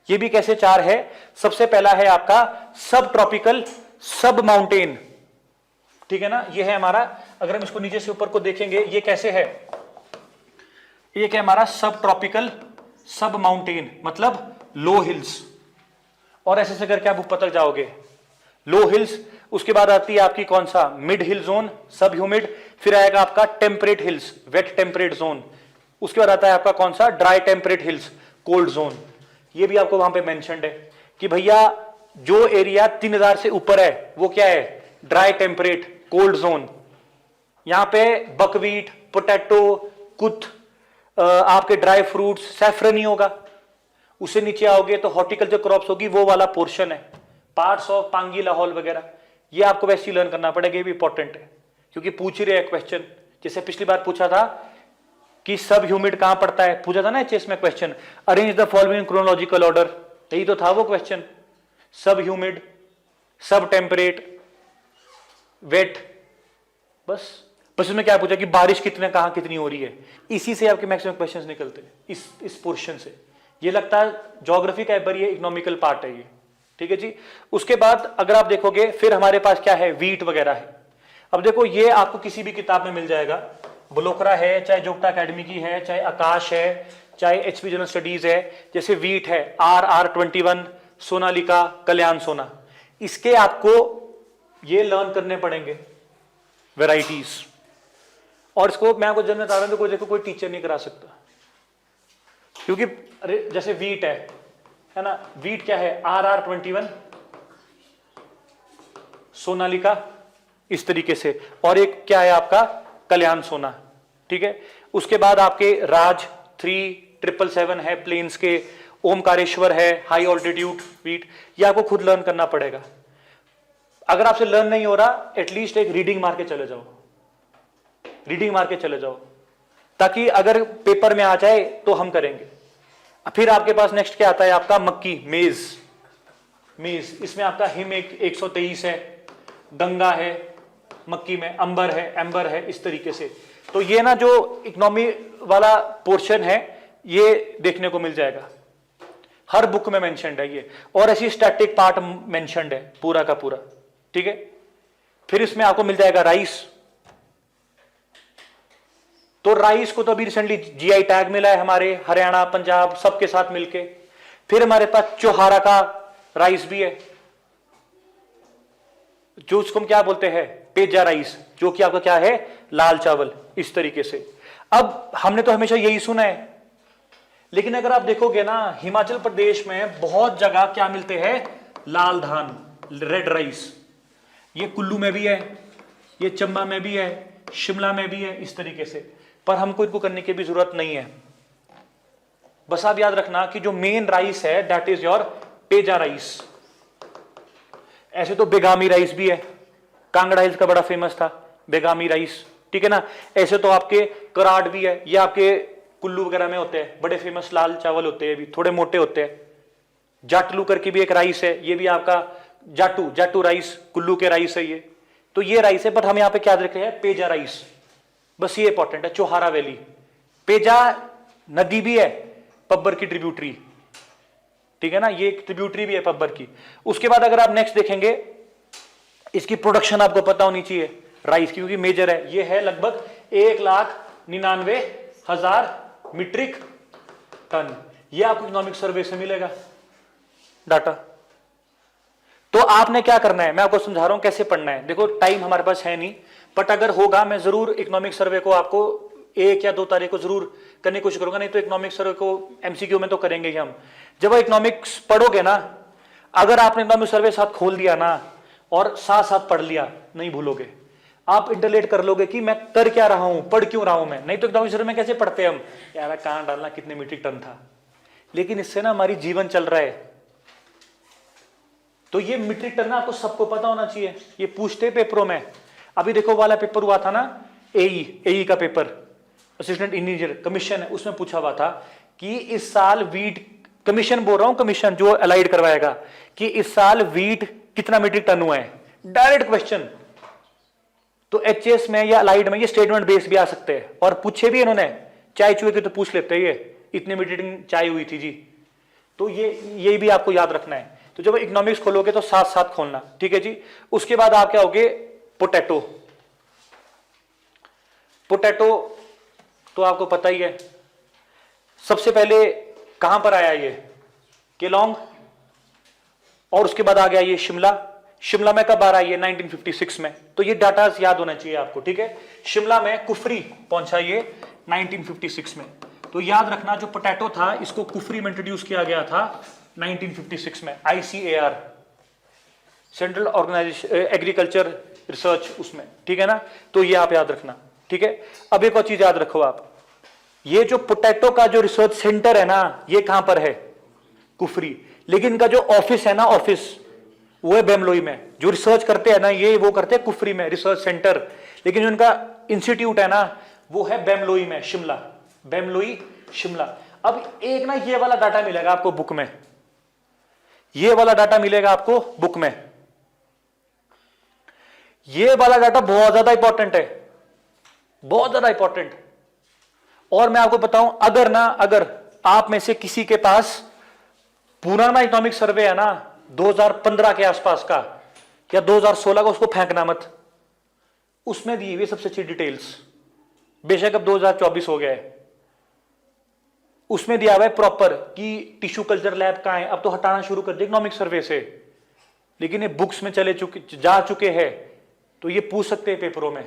ये भी कैसे 4 है, सबसे पहला है आपका सब ट्रॉपिकल, सब माउंटेन। ठीक है ना, ये है हमारा, अगर हम इसको नीचे से ऊपर को देखेंगे ये कैसे है, एक है हमारा सब ट्रॉपिकल, सब माउंटेन, मतलब लो हिल्स, और ऐसे ऐसे करके आप ऊपर तक जाओगे, लो हिल्स, उसके बाद आती है आपकी कौन सा, mid hill zone, subhumid, फिर आएगा आपका temperate hills, wet temperate zone, उसके बाद आता है आपका कौन सा, dry temperate hills, cold zone. ये भी आपको वहां पे मेंशन्ड है कि भैया जो एरिया 3000 से ऊपर है वो क्या है, ड्राई टेम्परेट कोल्ड जोन। यहां पे बकवीट, पोटैटो, कुथ, आपके ड्राई फ्रूट्स, सैफरन ही होगा। उससे नीचे आओगे तो हॉर्टिकल्चर क्रॉप्स होगी, वो वाला पोर्शन है, पार्ट्स ऑफ पांगी, लाहौल वगैरह। ये आपको वैसे ही लर्न करना पड़ेगा, ये भी इंपॉर्टेंट है क्योंकि पूछ ही रहे क्वेश्चन। जैसे पिछली बार पूछा था कि सब ह्यूमिड कहां पड़ता है, पूछा था ना एचएस में question, arrange the following chronological order, यही तो था वो क्वेश्चन। सब ह्यूमिड, सब टेम्परेट, वेट, बस इसमें क्या पूछा कि बारिश कितने कहां कितनी हो रही है। इसी से आपके मैक्सिमम क्वेश्चंस निकलते हैं, इस पोर्शन से। ये लगता है ज्योग्राफी का एक इकोनॉमिकल पार्ट है ये, ठीक है जी। उसके बाद अगर आप देखोगे फिर हमारे पास क्या है, वीट वगैरह है। अब देखो ये आपको किसी भी किताब में मिल जाएगा, ब्लोकरा है, चाहे जोग्टा अकेडमी की है, चाहे आकाश है, चाहे एचपी जनरल स्टडीज है। जैसे वीट है RR21, सोनालिका, कल्याण सोना, इसके आपको ये लर्न करने पड़ेंगे वेराइटीज। और इसको मैं आपको जन्म बता रहा हूं, तो देखो कोई टीचर नहीं करा सकता, क्योंकि जैसे वीट है ना, वीट क्या है RR21, सोनालिका, इस तरीके से, और एक क्या है आपका कल्याण सोना, ठीक है। उसके बाद आपके राज 3777 है प्लेन्स के, ओमकारेश्वर है हाई ऑल्टीट्यूड वीट। ये आपको खुद लर्न करना पड़ेगा। अगर आपसे लर्न नहीं हो रहा, एटलीस्ट एक रीडिंग मार के चले जाओ, रीडिंग मार के चले जाओ, ताकि अगर पेपर में आ जाए तो हम करेंगे। फिर आपके पास नेक्स्ट क्या आता है आपका, मक्की, मेज, इसमें आपका हिम 123 है, गंगा है मक्की में, एम्बर है, इस तरीके से। तो ये ना जो इकोनॉमी वाला पोर्शन है ये देखने को मिल जाएगा, हर बुक में मेंशन्ड है ये, और ऐसी स्टैटिक पार्ट मेंशन्ड है पूरा का पूरा, ठीक है। फिर इसमें आपको मिल जाएगा राइस। तो राइस को तो अभी रिसेंटली जीआई टैग मिला है हमारे हरियाणा, पंजाब सबके साथ मिलके। फिर हमारे पास चौहारा का राइस भी है, जो उसको हम क्या बोलते हैं, पेजा राइस, जो कि आपका क्या है, लाल चावल, इस तरीके से। अब हमने तो हमेशा यही सुना है, लेकिन अगर आप देखोगे ना, हिमाचल प्रदेश में बहुत जगह क्या मिलते हैं, लाल धान, रेड राइस। ये कुल्लू में भी है, ये चंबा में भी है, शिमला में भी है, इस तरीके से। पर हमको इनको करने की भी जरूरत नहीं है। बस आप याद रखना कि जो मेन राइस है दैट इज योर पेजा राइस। ऐसे तो बेगामी राइस भी है, कांगड़ा हिल्स का बड़ा फेमस था बेगामी राइस, ठीक है ना। ऐसे तो आपके कराड़ भी है, ये आपके कुल्लू वगैरह में होते हैं, बड़े फेमस लाल चावल होते हैं, भी थोड़े मोटे होते हैं। जाटलू करके भी एक राइस है, ये भी आपका जाटू राइस, कुल्लू के राइस है ये। तो ये राइस है, बट हम यहाँ पे क्या देख रहे हैं, पेजा राइस, बस ये इंपॉर्टेंट है। चौहारा वैली, पेजा नदी भी है, पब्बर की ट्रिब्यूटरी, ठीक है ना, ये एक ट्रिब्यूटरी भी है पब्बर की। उसके बाद अगर आप नेक्स्ट देखेंगे, इसकी प्रोडक्शन आपको पता होनी चाहिए राइस की, क्योंकि मेजर है। ये है लगभग 1,99,000 मीट्रिक टन। ये आपको इकोनॉमिक सर्वे से मिलेगा डाटा। तो आपने क्या करना है, मैं आपको समझा रहा हूं कैसे पढ़ना है। देखो टाइम हमारे पास है नहीं, बट अगर होगा मैं जरूर इकोनॉमिक सर्वे को आपको 1 या 2 तारीख को जरूर करने की कोशिश करूंगा। नहीं तो इकोनॉमिक सर्वे को एमसीक्यू में तो करेंगे ही हम। जब इकोनॉमिक्स पढ़ोगे ना, अगर आपने इकोनॉमिक सर्वे साथ खोल दिया ना और साथ साथ पढ़ लिया, नहीं भूलोगे। आप इंटरलेट कर लोगे कि मैं कर क्या रहा हूं, पढ़ क्यों रहा हूं मैं। नहीं तो इकोनॉमिक सर्वे में कैसे पढ़ते हम, यार कहां डालना, कितने मीट्रिक टन था। लेकिन इससे ना हमारी जीवन चल रहा है। तो ये मीट्रिक टन ना आपको सबको पता होना चाहिए, ये पूछते पेपरों में। अभी देखो वाला पेपर हुआ था ना, एई का पेपर, असिस्टेंट इंजीनियर कमीशन है, उसमें पूछा हुआ था कि इस साल वीट, कमीशन बोल रहा हूं, कमीशन जो अलाइड करवाएगा, कि इस साल वीट कितना मीट्रिक टन हुआ है। Direct question. तो एचएस में या अलाइड में ये स्टेटमेंट बेस भी आ सकते हैं, और पूछे भी इन्होंने, चाय चूहे के तो पूछ लेते हैं, ये इतने मीट्रिक टन चाय हुई थी जी। तो ये भी आपको याद रखना है। तो जब इकोनॉमिक्स खोलोगे तो साथ साथ खोलना, ठीक है जी। उसके बाद आप क्या होगे, पोटैटो तो आपको पता ही है, सबसे पहले कहां पर आया ये, केलोंग, और उसके बाद आ गया ये शिमला। शिमला में कब आ रहा है ये? 1956 में। तो ये डाटा याद होना चाहिए आपको, ठीक है। शिमला में कुफरी पहुंचा ये 1956 में। तो याद रखना, जो पोटैटो था इसको कुफरी में इंट्रोड्यूस किया गया था 1956 में, ICAR, central organisation agriculture research, उसमें, ठीक है ना। तो ये आप याद रखना, ठीक है। अब एक और चीज याद रखो आप, ये जो पोटैटो का जो रिसर्च सेंटर है ना, ये कहां पर है? कुफरी। लेकिन इनका जो ऑफिस है ना, ऑफिस वो है बेमलोई में। जो रिसर्च करते हैं ना ये, वो करते हैं कुफरी में, रिसर्च सेंटर। लेकिन जो इनका इंस्टीट्यूट है ना, वो है बेमलोई में, शिमला, बेमलोई शिमला। अब एक ना ये वाला डाटा मिलेगा आपको बुक में, ये वाला डाटा मिलेगा आपको बुक में। ये वाला डाटा बहुत ज्यादा इंपॉर्टेंट है, बहुत ज्यादा इंपॉर्टेंट। और मैं आपको बताऊं, अगर आप में से किसी के पास पुराना इकोनॉमिक सर्वे है ना 2015 के आसपास का या 2016 का, उसको फेंकना मत। उसमें दी हुई सबसे अच्छी डिटेल्स, बेशक अब 2024 हो गया है, उसमें दिया हुआ है प्रॉपर कि टिश्यू कल्चर लैब कहां है। अब तो हटाना शुरू कर दिया इकोनॉमिक सर्वे से, लेकिन ये बुक्स में जा चुके हैं, तो ये पूछ सकते हैं पेपरों में।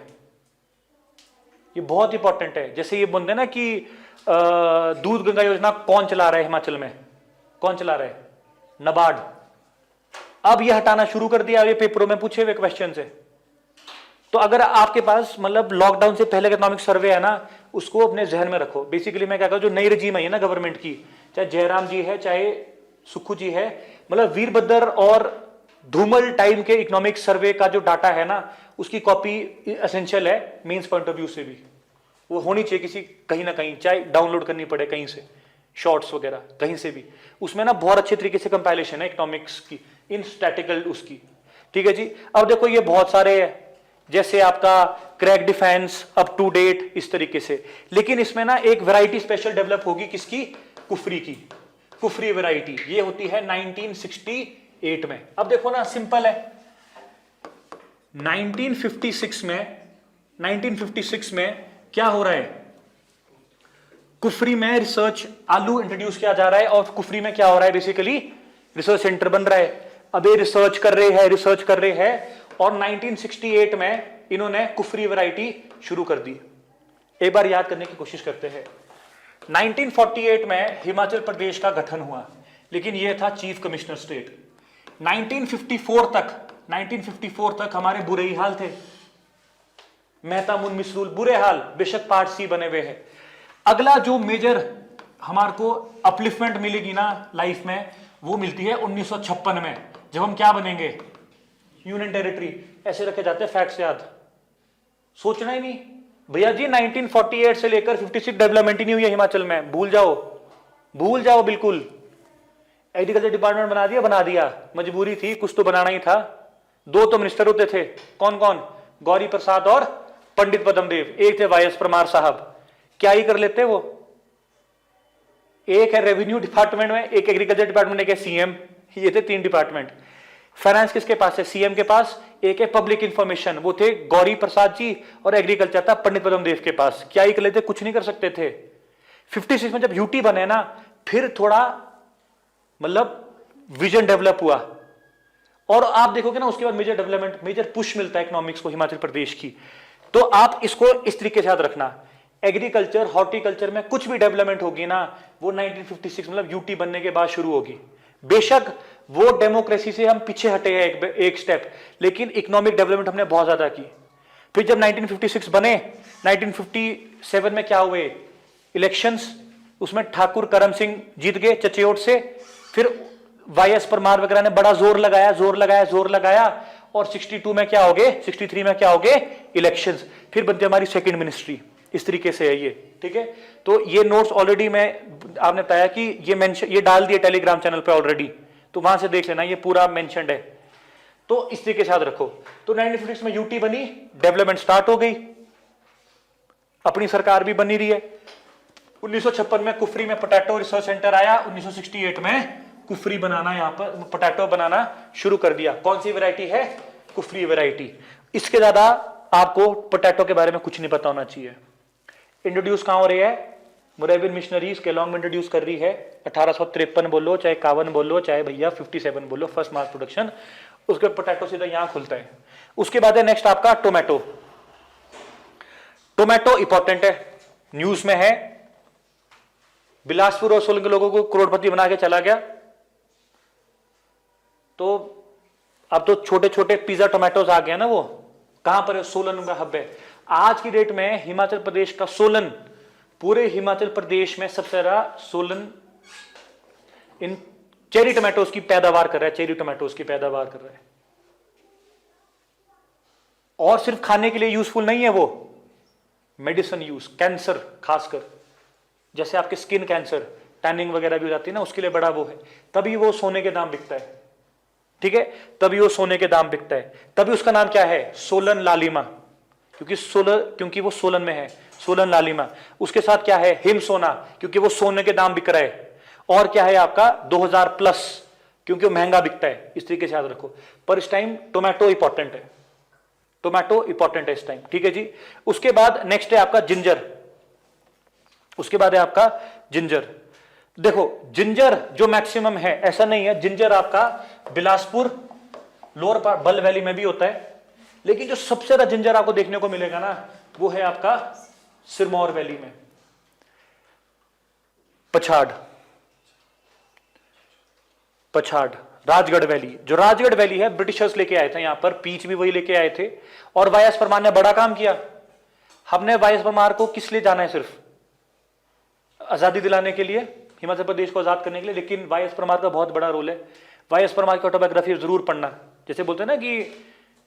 ये बहुत इंपॉर्टेंट है। जैसे ये बोलते हैं ना कि दूध गंगा योजना कौन चला रहा है हिमाचल में? कौन चला रहा है? नाबार्ड। अब ये हटाना शुरू कर दिया, ये पेपरों में पूछे हुए क्वेश्चन है। तो अगर आपके पास मतलब लॉकडाउन से पहले का इकोनॉमिक सर्वे है ना, उसको अपने जहन में रखो। बेसिकली मैं क्या कहूँ, जो नई रजीम आई है ना गवर्नमेंट की, चाहे जयराम जी है चाहे सुक्खू जी है, मतलब वीरभद्र और धूमल टाइम के इकोनॉमिक सर्वे का जो डाटा है ना, उसकी कॉपी एसेंशियल है मेंस पॉइंट ऑफ व्यू से भी। वो होनी चाहिए किसी, कहीं ना कहीं, चाहे डाउनलोड करनी पड़े कहीं से, शॉर्ट्स वगैरह कहीं से भी। उसमें ना बहुत अच्छे तरीके से कंपाइलेशन है इकोनॉमिक्स की, इन स्टैटिकल उसकी, ठीक है जी। अब देखो ये बहुत सारे है, जैसे आपका crack defence, up to date, इस तरीके से। लेकिन इसमें ना एक वैरायटी स्पेशल डेवलप होगी, किसकी? कुफरी की। कुफरी वैरायटी ये होती है 1968 में। अब देखो ना, सिंपल है, 1956 में क्या हो रहा है? कुफरी में रिसर्च आलू इंट्रोड्यूस किया जा रहा है, और कुफरी में क्या हो रहा है? बेसिकली रिसर्च सेंटर बन रहा है। अब ये रिसर्च कर रहे हैं, और 1968 में इन्होंने कुफरी वैरायटी शुरू कर दी। एक बार याद करने की कोशिश करते हैं। 1948 में हिमाचल प्रदेश का गठन हुआ, लेकिन यह था चीफ कमिश्नर स्टेट। 1954 तक हमारे बुरे ही हाल थे, मेहता मुन मिसरूल, बुरे हाल, बेशक पार्ट सी बने हुए हैं। अगला जो मेजर हमारे को अपलिफ्टमेंट मिलेगी ना लाइफ में, वो मिलती है 1956 में, जब हम क्या बनेंगे? Union territory. ऐसे रखे जाते हैं फैक्ट्स याद, सोचना ही नहीं भैया जी। 1948 से लेकर 56 डेवलपमेंट ही नहीं हुई है हिमाचल में, भूल जाओ बिल्कुल। एग्रीकल्चर डिपार्टमेंट बना दिया, मजबूरी थी, कुछ तो बनाना ही था। दो तो मिनिस्टर होते थे, कौन कौन? गौरी प्रसाद और पंडित पद्मदेव। एक थे वाईएस परमार साहब, क्या ही कर लेते वो। एक है रेवेन्यू डिपार्टमेंट में, एक एग्रीकल्चर डिपार्टमेंट, एक है सीएम। ये थे 3 डिपार्टमेंट। फाइनेंस किसके पास है? सीएम के पास। एक है पब्लिक इंफॉर्मेशन, वो थे गौरी प्रसाद जी, और एग्रीकल्चर था पंडित पद्मदेव के पास। क्या ही कर लेते? कुछ नहीं कर सकते थे। 56 में जब यूटी बने ना, फिर थोड़ा मतलब विजन डेवलप हुआ, और आप देखोगे ना उसके बाद मेजर डेवलपमेंट, मेजर पुश मिलता है इकोनॉमिक्स को हिमाचल प्रदेश की। तो आप इसको इस तरीके से याद रखना, एग्रीकल्चर हॉर्टिकल्चर में कुछ भी डेवलपमेंट होगी ना, वो 1956 मतलब यूटी बनने के बाद शुरू होगी। बेशक वो डेमोक्रेसी से हम पीछे हटे हैं एक स्टेप, लेकिन इकोनॉमिक डेवलपमेंट हमने बहुत ज्यादा की। फिर जब 1956 बने, 1957 में क्या हुए? इलेक्शंस, उसमें ठाकुर करम सिंह जीत गए चचेयोट से। फिर वाईएस परमार वगैरह ने बड़ा जोर लगाया, और 62 में क्या हो गए? 63 में क्या हो गए? इलेक्शंस। फिर बनती हमारी सेकंड मिनिस्ट्री। इस तरीके से है ये, ठीक है। तो ये नोट्स ऑलरेडी मैं आपने बताया कि ये डाल दिए टेलीग्राम चैनल पे ऑलरेडी, तो वहां से देख लेना, ये पूरा मेंशन्ड है। तो इस तरीके से याद रखो। तो 1956 में यूटी बनी, डेवलपमेंट स्टार्ट हो गई, अपनी सरकार भी बनी रही है। 1956 में कुफरी में पोटैटो रिसर्च सेंटर आया, 1968 में कुफरी बनाना, यहां पर पोटैटो बनाना शुरू कर दिया। कौन सी वैरायटी है? कुफरी वैरायटी। इसके ज्यादा आपको पोटैटो के बारे में कुछ नहीं पता होना चाहिए। इंट्रोड्यूस कहां हो रही है? मोरेवियन मिशनरीज केलॉन्ग में इंट्रोड्यूस कर रही है 1853 बोलो चाहे 51 बोलो चाहे भैया 57 बोलो, फर्स्ट मास प्रोडक्शन। उसके पोटैटो सीधा यहां खुलता है। उसके बाद है नेक्स्ट आपका टोमेटो। टोमेटो इंपॉर्टेंट है, न्यूज में है, बिलासपुर और सोलन के लोगों को करोड़पति बना के चला गया। तो अब तो छोटे छोटे पिज्जा टोमेटोज आ गया ना, वो कहां पर है, सोलन का हब है। आज की डेट में हिमाचल प्रदेश का सोलन, पूरे हिमाचल प्रदेश में सबसे ज्यादा सोलन इन चेरी टोमेटोज की पैदावार कर रहा है, चेरी टोमेटोज की पैदावार कर रहा है। और सिर्फ खाने के लिए यूजफुल नहीं है वो, मेडिसिन यूज, कैंसर खासकर, जैसे आपके स्किन कैंसर, टैनिंग वगैरह भी हो जाती है ना, उसके लिए बड़ा वो है, तभी वो सोने के दाम बिकता है। ठीक है, तभी वो सोने के दाम बिकता है। तभी उसका नाम क्या है, सोलन लालिमा, क्योंकि वो सोलन में है, सोलन लालिमा। उसके साथ क्या है, हिम सोना, क्योंकि वो सोने के दाम बिक रहा है। और क्या है आपका 2000 प्लस, क्योंकि वो महंगा बिकता है। इस तरीके से याद रखो। पर इस टाइम टोमेटो इंपॉर्टेंट है, टोमेटो इंपॉर्टेंट है इस टाइम। ठीक है जी। उसके बाद नेक्स्ट है आपका जिंजर। उसके बाद है आपका जिंजर। देखो जिंजर जो मैक्सिमम है, ऐसा नहीं है, जिंजर आपका बिलासपुर लोअर पार्ट बल वैली में भी होता है, लेकिन जो सबसे ज्यादा जिंजर आपको देखने को मिलेगा ना, वो है आपका सिरमौर वैली में, पछाड़, पछाड़, राजगढ़ वैली। जो राजगढ़ वैली है, ब्रिटिशर्स लेके आए थे यहां पर, पीच भी वही लेके आए थे। और वाईएस परमार ने बड़ा काम किया। हमने वाईएस परमार को किस लिए जाना है, सिर्फ आजादी दिलाने के लिए, हिमाचल प्रदेश को आजाद करने के लिए। लेकिन वाईएस परमार का बहुत बड़ा रोल है। वाईएस परमार की ऑटोबायोग्राफी जरूर पढ़ना। जैसे बोलते हैं ना कि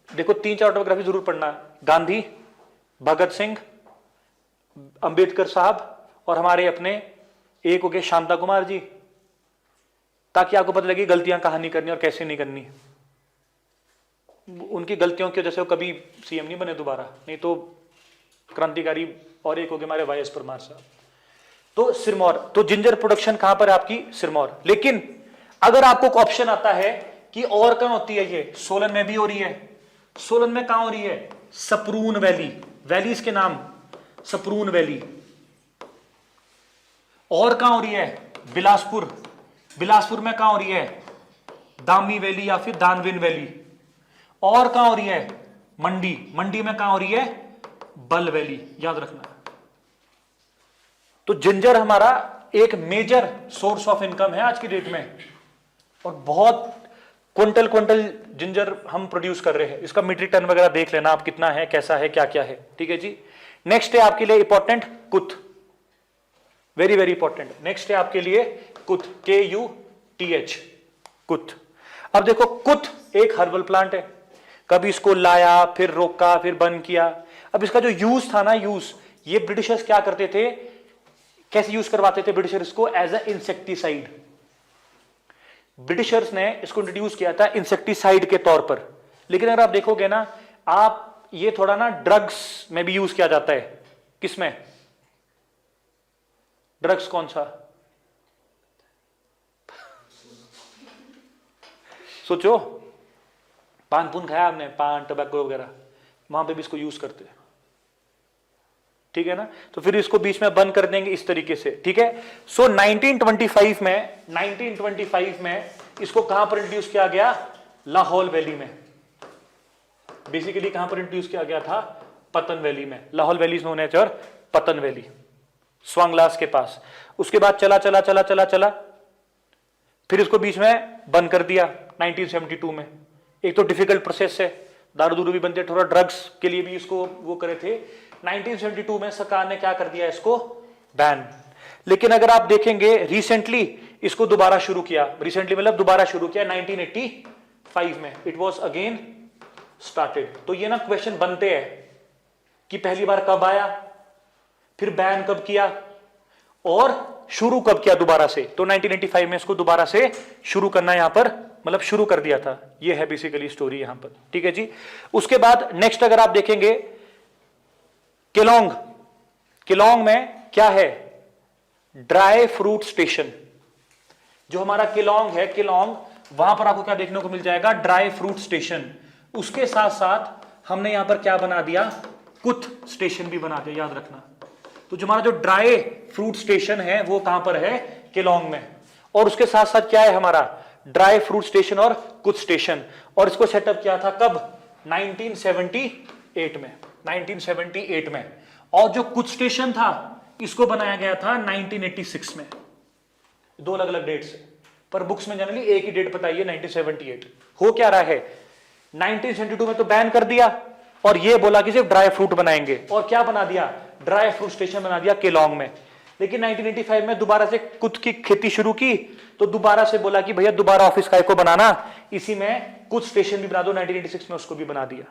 देखो 3-4 ऑटोबायोग्राफी जरूर पढ़ना, गांधी, भगत सिंह, अंबेडकर साहब, और हमारे अपने एक हो गए शांता कुमार जी, ताकि आपको पता लगे गलतियां कहां नहीं करनी और कैसे नहीं करनी। उनकी गलतियों की वजह से वो कभी सीएम नहीं बने दोबारा, नहीं तो क्रांतिकारी। और एक हो गए हमारे वाईएस परमार साहब। तो सिरमौर, तो जिंजर प्रोडक्शन कहां पर है आपकी, सिरमौर। लेकिन अगर आपको ऑप्शन आता है कि और कहां होती है, ये सोलन में भी हो रही है। सोलन में कहां हो रही है, सपरून वैली, वैलीज के नाम सपरून वैली। और कहां हो रही है, बिलासपुर, बिलासपुर में कहां हो रही है, दामी वैली या फिर दानविन वैली। और कहां हो रही है, मंडी, मंडी में कहां हो रही है, बल वैली, याद रखना। तो जिंजर हमारा एक मेजर सोर्स ऑफ इनकम है आज की डेट में, और बहुत क्विंटल क्विंटल जिंजर हम प्रोड्यूस कर रहे हैं। इसका मीट्रिक टन वगैरह देख लेना आप, कितना है, कैसा है, क्या क्या है। ठीक है जी। नेक्स्ट है आपके लिए इंपॉर्टेंट कुथ, वेरी वेरी इंपॉर्टेंट। नेक्स्ट है आपके लिए कुथ, KUTH, कुथ। अब देखो कुथ एक हर्बल प्लांट है, कभी इसको लाया, फिर रोका, फिर बंद किया। अब इसका जो यूज था ना, यूज, ये ब्रिटिशर्स क्या करते थे, कैसे यूज करवाते थे ब्रिटिशर्स इसको, एज ए इंसेक्टिसाइड। ब्रिटिशर्स ने इसको इंट्रोड्यूस किया था इंसेक्टिसाइड के तौर पर। लेकिन अगर आप देखोगे ना आप, ये थोड़ा ना ड्रग्स में भी यूज किया जाता है। किसमें, ड्रग्स कौन सा, सोचो, पान पुन खाया आपने, पान टबैको वगैरह, वहां पे भी इसको यूज करते हैं। ठीक है ना। तो फिर इसको बीच में बंद कर देंगे इस तरीके से। ठीक है। सो 1925 में इसको कहां पर इंट्रोड्यूस किया गया, लाहौल वैली में। बेसिकली कहां पर इंट्रोड्यूस किया गया था, पतन वैली में। लाहौल वैली नोन एज और पतन वैली, स्वांगलास के पास। उसके बाद चला चला चला चला चला, फिर इसको बीच में बंद कर दिया 1972 में। एक तो डिफिकल्ट प्रोसेस है, दारू दूरू भी बनते, थोड़ा ड्रग्स के लिए भी इसको वो करे थे। 1972 में सरकार ने क्या कर दिया, इसको बैन। लेकिन अगर आप देखेंगे रिसेंटली इसको दोबारा शुरू किया, रिसेंटली मतलब दोबारा शुरू किया 1985 में, इट वाज अगेन स्टार्टेड। तो ये ना क्वेश्चन बनते हैं कि पहली बार कब आया, फिर बैन कब किया, और शुरू कब किया दोबारा से। तो 1985 में इसको दोबारा से शुरू करना यहां पर, मतलब शुरू कर दिया था। ये है बेसिकली स्टोरी यहां पर। ठीक है जी। उसके बाद नेक्स्ट अगर आप देखेंगे केलोंग, केलोंग में क्या है, ड्राई फ्रूट स्टेशन। जो हमारा केलोंग है, केलोंग, वहां पर आपको क्या देखने को मिल जाएगा, ड्राई फ्रूट स्टेशन। उसके साथ साथ हमने यहां पर क्या बना दिया, कुथ स्टेशन भी बना दिया, याद रखना। तो जो हमारा जो ड्राई फ्रूट स्टेशन है वो कहां पर है, केलोंग में। और उसके साथ साथ क्या है हमारा ड्राई फ्रूट स्टेशन और कुछ स्टेशन, और इसको सेटअप किया था कब, 1978 में, 1978 में। और जो कुछ स्टेशन था इसको बनाया गया था 1986 में। दो अलग अलग डेट्स है, पर बुक्स में जनरली एक ही डेट बताइए, 1978। हो क्या रहा है, 1972 में तो बैन कर दिया और ये बोला कि सिर्फ ड्राई फ्रूट बनाएंगे, और क्या बना दिया, ड्राई फ्रूट स्टेशन बना दिया केलोंग में। लेकिन 1985 में दोबारा से कुछ की खेती शुरू की, तो दोबारा से बोला कि भैया दोबारा ऑफिस काय को बनाना, इसी में कुछ स्टेशन भी बना दो, 1986 में उसको भी बना दिया।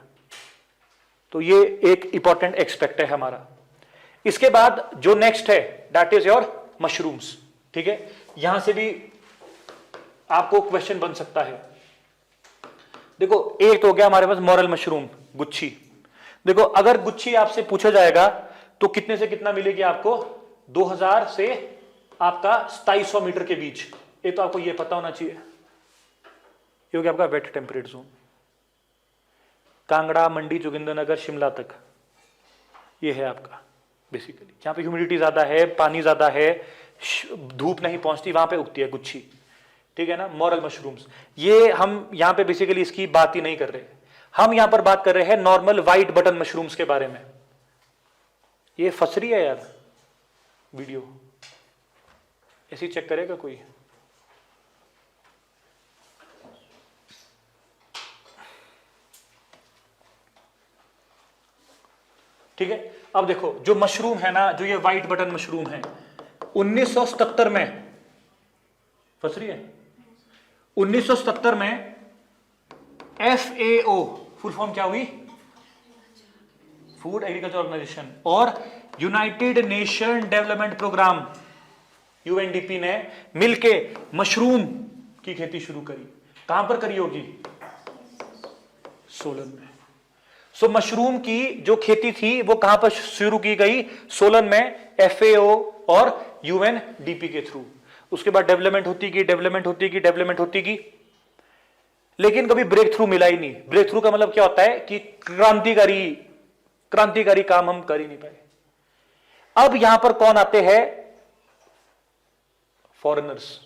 तो ये एक इंपॉर्टेंट एक्सपेक्ट है हमारा। इसके बाद जो नेक्स्ट है दैट इज योर मशरूम्स। ठीक है, यहां से भी आपको क्वेश्चन बन सकता है। देखो एक तो हो गया हमारे पास मॉरल मशरूम, गुच्छी। देखो अगर गुच्छी आपसे पूछा जाएगा तो कितने से कितना मिलेगी आपको, 2000 से आपका 2700 मीटर के बीच। ये तो आपको ये पता होना चाहिए। ये हो गया आपका वेट टेम्परेट जोन, कांगड़ा, मंडी, जोगिंद्रनगर, शिमला तक ये है आपका बेसिकली। जहां पे ह्यूमिडिटी ज्यादा है, पानी ज्यादा है, धूप नहीं पहुंचती, वहां पे उगती है गुच्छी। ठीक है ना, मॉरल मशरूम्स। ये हम यहां पे बेसिकली इसकी बात ही नहीं कर रहे, हम यहां पर बात कर रहे हैं नॉर्मल व्हाइट बटन मशरूम्स के बारे में। ये फंस रही है यार वीडियो, ऐसी चेक करेगा कोई। ठीक है, अब देखो जो मशरूम है ना, जो ये व्हाइट बटन मशरूम है, 1977 में फंस रही है। 1977 में FAO फुल फॉर्म क्या हुई, फूड एग्रीकल्चर ऑर्गेनाइजेशन, और united nation development programme UNDP ने मिलके मशरूम की खेती शुरू करी। कहां पर करी होगी, सोलन में। सो मशरूम की जो खेती थी वो कहां पर शुरू की गई, सोलन में, FAO और UNDP के थ्रू। उसके बाद डेवलपमेंट होती गई, डेवलपमेंट होती गई, डेवलपमेंट होती गई, लेकिन कभी ब्रेक थ्रू मिला ही नहीं। ब्रेक थ्रू का मतलब क्या होता है कि क्रांतिकारी काम हम कर ही नहीं पाए। अब यहां पर कौन आते हैं, फॉरेनर्स।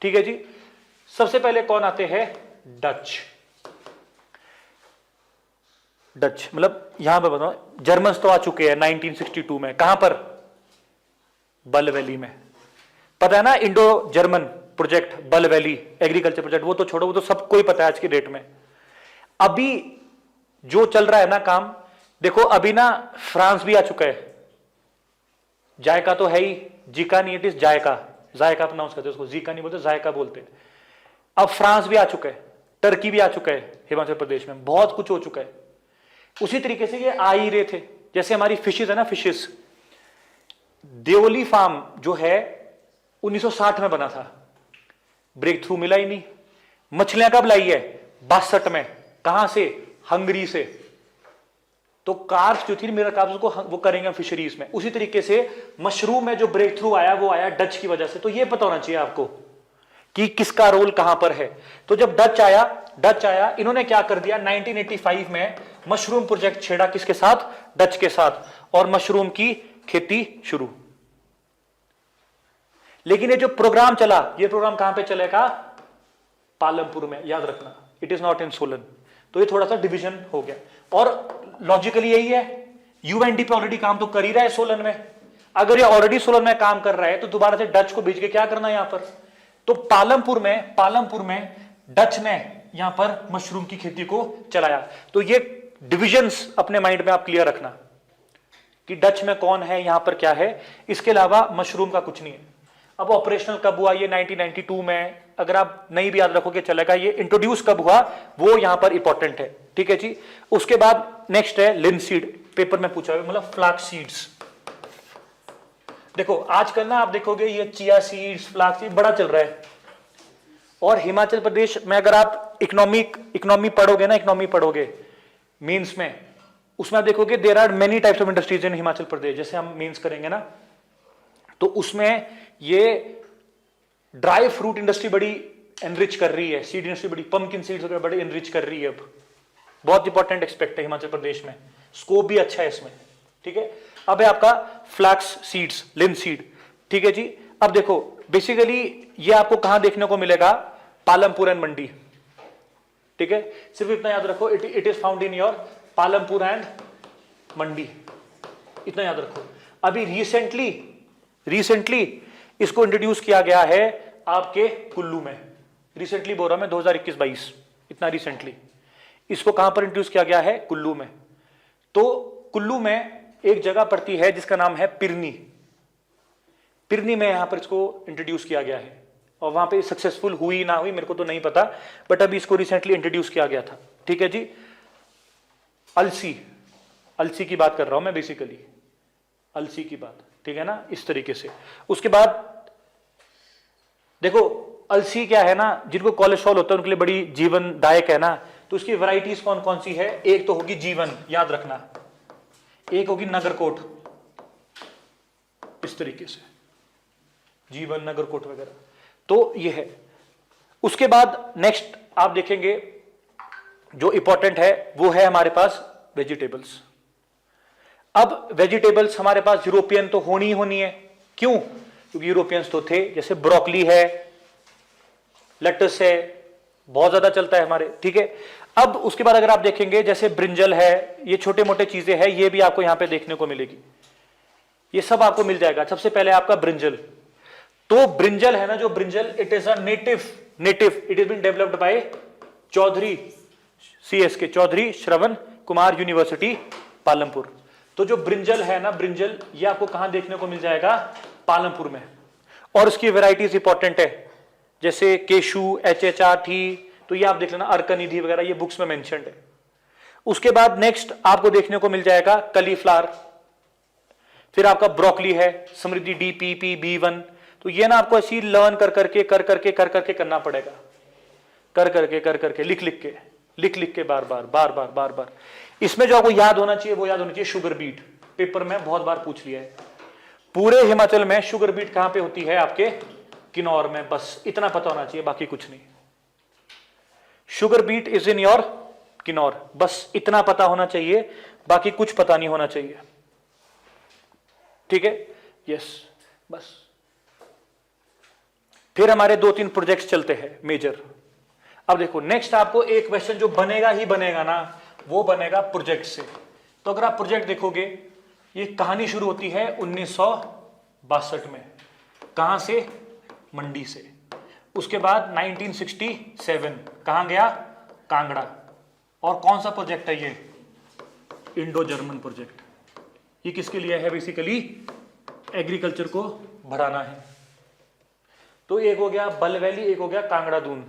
ठीक है जी, सबसे पहले कौन आते हैं, डच मतलब यहां पर बताओ, जर्मन्स तो आ चुके हैं 1962 में। कहां पर, बल वैली में। पता है ना इंडो जर्मन प्रोजेक्ट, बल वैली एग्रीकल्चर प्रोजेक्ट, वो तो छोड़ो, वो तो सबको ही पता है आज की डेट में। अभी जो चल रहा है ना काम, देखो अभी ना फ्रांस भी आ चुका है। जायका तो है ही, जीका नहीं, it is JICA, JICA pronounce करते हैं उसको, जीका नहीं बोलते, जायका बोलते हैं। अब फ्रांस भी आ चुका है, टर्की भी आ चुका है, हिमाचल प्रदेश में बहुत कुछ हो चुका है। उसी तरीके से ये आ ही रहे थे, जैसे हमारी फिशेस है ना, फिशेस, देओली फार्म जो है 1960 में बना था, ब्रेक थ्रू मिला ही नहीं। मछलियां कब लाई है, 62 में। कहां से, हंगरी से। तो कार्ब्स जो थी, मेरा कार्ब्स को वो करेंगे फिशरीज में। उसी तरीके से मशरूम में जो ब्रेक थ्रू आया वो आया डच की वजह से। तो ये पता होना चाहिए आपको कि किसका रोल कहां पर है। तो जब डच आया, इन्होंने क्या कर दिया, 1985 में मशरूम प्रोजेक्ट छेड़ा, किसके साथ, डच के साथ, और मशरूम की खेती शुरू। लेकिन ये जो प्रोग्राम चला, ये प्रोग्राम कहां पे चलेगा, पालमपुर में, याद रखना, it is not in Solan. तो ये थोड़ा सा डिवीजन हो गया, और लॉजिकली यही है, UNDP ऑलरेडी काम तो कर ही रहा है सोलन में। अगर ये ऑलरेडी सोलन में काम कर रहा है तो दोबारा से डच को भेज के क्या करना है यहां पर। तो पालमपुर में डच ने यहां पर मशरूम की खेती को चलाया। तो ये डिविजन्स अपने माइंड में आप क्लियर रखना कि डच में कौन है, यहां पर क्या है। इसके अलावा मशरूम का कुछ नहीं है। अब ऑपरेशनल कब हुआ, ये 1992 में, अगर आप नहीं भी याद रखोगे चलेगा। ये इंट्रोड्यूस कब हुआ वो यहां पर इंपॉर्टेंट है। ठीक है जी। उसके बाद नेक्स्ट है लिनसीड, पेपर में पूछा हुआ, मतलब फ्लैक्स सीड्स। देखो आजकल ना आप देखोगे ये चिया सीड्स, फ्लैक्स सीड बड़ा चल रहा है। और हिमाचल प्रदेश में अगर आप इकोनॉमी पढ़ोगे मीन्स में, उसमें आप देखोगे there are many types of industries in Himachal Pradesh. जैसे हम मीन्स करेंगे ना, तो उसमें ये ड्राई फ्रूट इंडस्ट्री बड़ी एनरिच कर रही है, सीड इंडस्ट्री बड़ी, पंपकिन सीड्स वगैरह बड़ी एनरिच कर रही है अब। बहुत इंपॉर्टेंट एक्सपेक्ट है हिमाचल प्रदेश में, स्कोप भी अच्छा है इसमें, ठीक है। अब है आपका फ्लैक्स सीड्स, लिनसीड, ठीक है जी। अब देखो बेसिकली ये आपको कहां देखने को मिलेगा, पालमपुर एंड मंडी, ठीक है। सिर्फ इतना याद रखो, it is found in your Palampur and Mandi, इतना याद रखो। अभी रिसेंटली इसको इंट्रोड्यूस किया गया है आपके कुल्लू में, रिसेंटली बोल रहा मैं 2021-22, इतना रिसेंटली इसको कहां पर इंट्रोड्यूस किया गया है, कुल्लू में। तो कुल्लू में एक जगह पड़ती है जिसका नाम है पिरनी, पिरनी में यहां पर इसको इंट्रोड्यूस किया गया है, और वहां पे सक्सेसफुल हुई ना हुई मेरे को तो नहीं पता, बट अभी इसको रिसेंटली इंट्रोड्यूस किया गया था, ठीक है जी। अलसी की बात कर रहा हूं मैं बेसिकली, अलसी की बात, ठीक है ना, इस तरीके से। उसके बाद देखो अलसी क्या है ना, जिनको कोलेस्ट्रॉल होता है उनके लिए बड़ी जीवनदायक है ना, तो उसकी वैरायटीज कौन कौन सी है, एक तो होगी जीवन, याद रखना, एक होगी नगरकोट, इस तरीके से जीवन, नगरकोट वगैरह, तो ये है। उसके बाद नेक्स्ट आप देखेंगे जो इंपॉर्टेंट है वो है हमारे पास वेजिटेबल्स। अब वेजिटेबल्स हमारे पास यूरोपियन तो होनी ही होनी है, क्यों, क्योंकि यूरोपियंस तो थे, जैसे ब्रोकली है, लेटस है, बहुत ज्यादा चलता है हमारे, ठीक है। अब उसके बाद अगर आप देखेंगे जैसे ब्रिंजल है, ये छोटे मोटे चीजें हैं, ये भी आपको यहां पे देखने को मिलेगी, ये सब आपको मिल जाएगा। सबसे पहले आपका ब्रिंजल, तो ब्रिंजल है ना, जो brinjal it is a native, it is been developed by Chaudhary CSK, Chaudhary Shravan Kumar university Palampur. तो जो ब्रिंजल है ना, ब्रिंजल ये आपको कहां देखने को मिल जाएगा, पालमपुर में, और इसकी वेराइटीज इंपॉर्टेंट है, जैसे केशु, HHRT, तो ये आप देख लेना, अर्कनिधि वगैरह ये बुक्स में मेंशन्ड है। उसके बाद नेक्स्ट आपको देखने को मिल जाएगा कलीफ्लावर, फिर आपका ब्रोकली है, समृद्धि DPP B1, तो ये ना आपको ऐसी लर्न कर करके करना पड़ेगा, कर करके लिख के बार बार। इसमें जो आपको याद होना चाहिए वो याद होना चाहिए शुगर बीट, पेपर में बहुत बार पूछ लिया है। पूरे हिमाचल में शुगर बीट कहां पे होती है, आपके किन्नौर में, बस इतना पता होना चाहिए, बाकी कुछ नहीं। Sugar beet is in your Kinnaur, बस इतना पता होना चाहिए, बाकी कुछ पता नहीं होना चाहिए, ठीक है, यस, बस। फिर हमारे 2-3 प्रोजेक्ट्स चलते हैं मेजर। अब देखो नेक्स्ट आपको एक क्वेश्चन जो बनेगा ही बनेगा ना, वो बनेगा प्रोजेक्ट से। तो अगर आप प्रोजेक्ट देखोगे, ये कहानी शुरू होती है 1962 में, कहां से, मंडी से। उसके बाद 1967 कहां गया, कांगड़ा। और कौन सा प्रोजेक्ट है ये, इंडो जर्मन प्रोजेक्ट। ये किसके लिए है, बेसिकली एग्रीकल्चर को बढ़ाना है। तो एक हो गया बल वैली, एक हो गया कांगड़ा दून।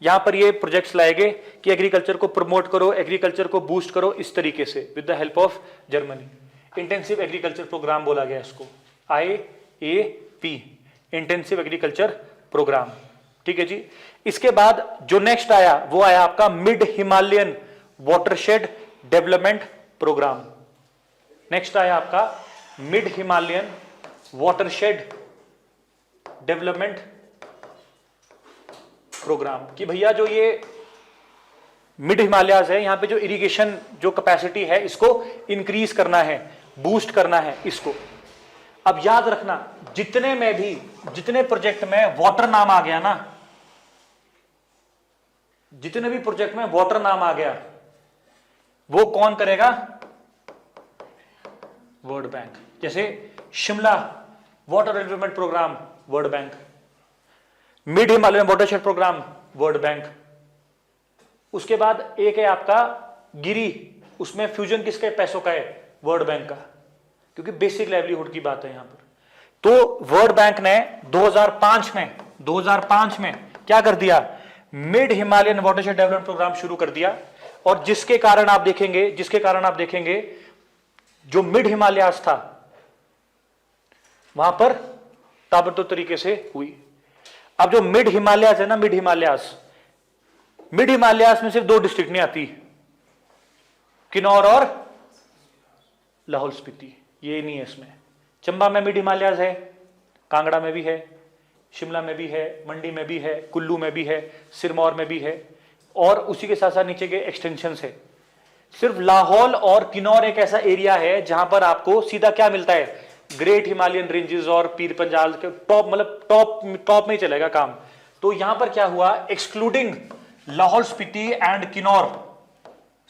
यहां पर ये प्रोजेक्ट्स लाए गए कि एग्रीकल्चर को प्रमोट करो, एग्रीकल्चर को बूस्ट करो, इस तरीके से with the help of Germany. Intensive agriculture programme बोला गया इसको, IAP, इंटेंसिव एग्रीकल्चर प्रोग्राम, ठीक है जी। इसके बाद जो नेक्स्ट आया वो आया आपका mid Himalayan watershed development programme. Next आया आपका mid Himalayan watershed development programme, कि भैया जो ये मिड हिमालयाज है, यहां पे जो इरिगेशन जो कैपेसिटी है इसको इंक्रीज करना है, बूस्ट करना है इसको। अब याद रखना, जितने प्रोजेक्ट में वाटर नाम आ गया ना, जितने भी प्रोजेक्ट में वाटर नाम आ गया, वो कौन करेगा, वर्ल्ड बैंक। जैसे Shimla water development programme, World Bank. Mid Himalayan watershed programme, World Bank. उसके बाद एक है आपका गिरी, उसमें फ्यूजन किसके पैसों का है, वर्ल्ड बैंक का, क्योंकि बेसिक लाइवलीहुड की बात है यहां पर। तो वर्ल्ड बैंक ने 2005 में क्या कर दिया, mid Himalayan watershed development programme शुरू कर दिया। और जिसके कारण आप देखेंगे जो मिड हिमालयास था वहां पर ताबड़तोड़ तरीके से हुई। अब जो मिड हिमालयास है ना, मिड हिमालयास में सिर्फ 2 डिस्ट्रिक्ट नहीं आती, किन्नौर और लाहौल स्पीति, ये नहीं है इसमें। चंबा में मिड हिमालयास है, कांगड़ा में भी है, शिमला में भी है, मंडी में भी है, कुल्लू में भी है, सिरमौर में भी है, और उसी के साथ साथ नीचे के एक्सटेंशन है। सिर्फ लाहौल और किन्नौर एक ऐसा एरिया है जहां पर आपको सीधा क्या मिलता है, ग्रेट हिमालयन रेंजेस और पीर पंजाल के टॉप, मतलब टॉप में ही चलेगा काम। तो यहां पर क्या हुआ, एक्सक्लूडिंग लाहौल स्पीति एंड किन्नौर,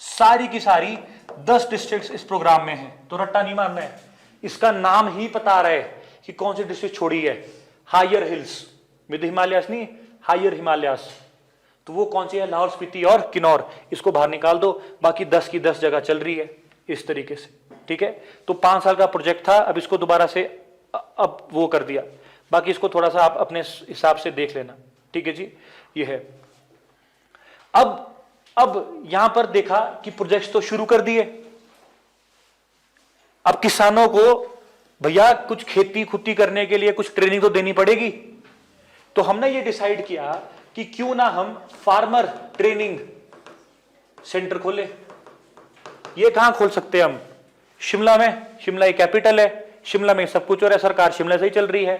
सारी की सारी 10 डिस्ट्रिक्ट्स इस प्रोग्राम में है। तो रट्टा नहीं मारना है, इसका नाम ही बता रहा है कि कौन सी डिस्ट्रिक्ट छोड़ी है। हायर हिल्स, मिड हिमालयास नहीं, हायर हिमालयास, तो वो कौन सी है, लाहौल स्पीति और किन्नौर। इसको बाहर निकाल दो, बाकी 10 की 10 जगह चल रही है इस तरीके से, ठीक है। तो 5 साल का प्रोजेक्ट था, अब इसको दोबारा से अब वो कर दिया। बाकी इसको थोड़ा सा आप अपने हिसाब से देख लेना, ठीक है जी। ये है। अब यहां पर देखा कि प्रोजेक्ट्स तो शुरू कर दिए। अब किसानों को भैया कुछ खेती खुती करने के लिए कुछ ट्रेनिंग तो देनी पड़ेगी। तो हमने ये डिसाइड किया कि क्यों ना हम फार्मर ट्रेनिंग सेंटर खोले। ये कहां खोल सकते हैं हम, शिमला में, शिमला एक कैपिटल है, शिमला में सब कुछ हो रहा है, सरकार शिमला से ही चल रही है।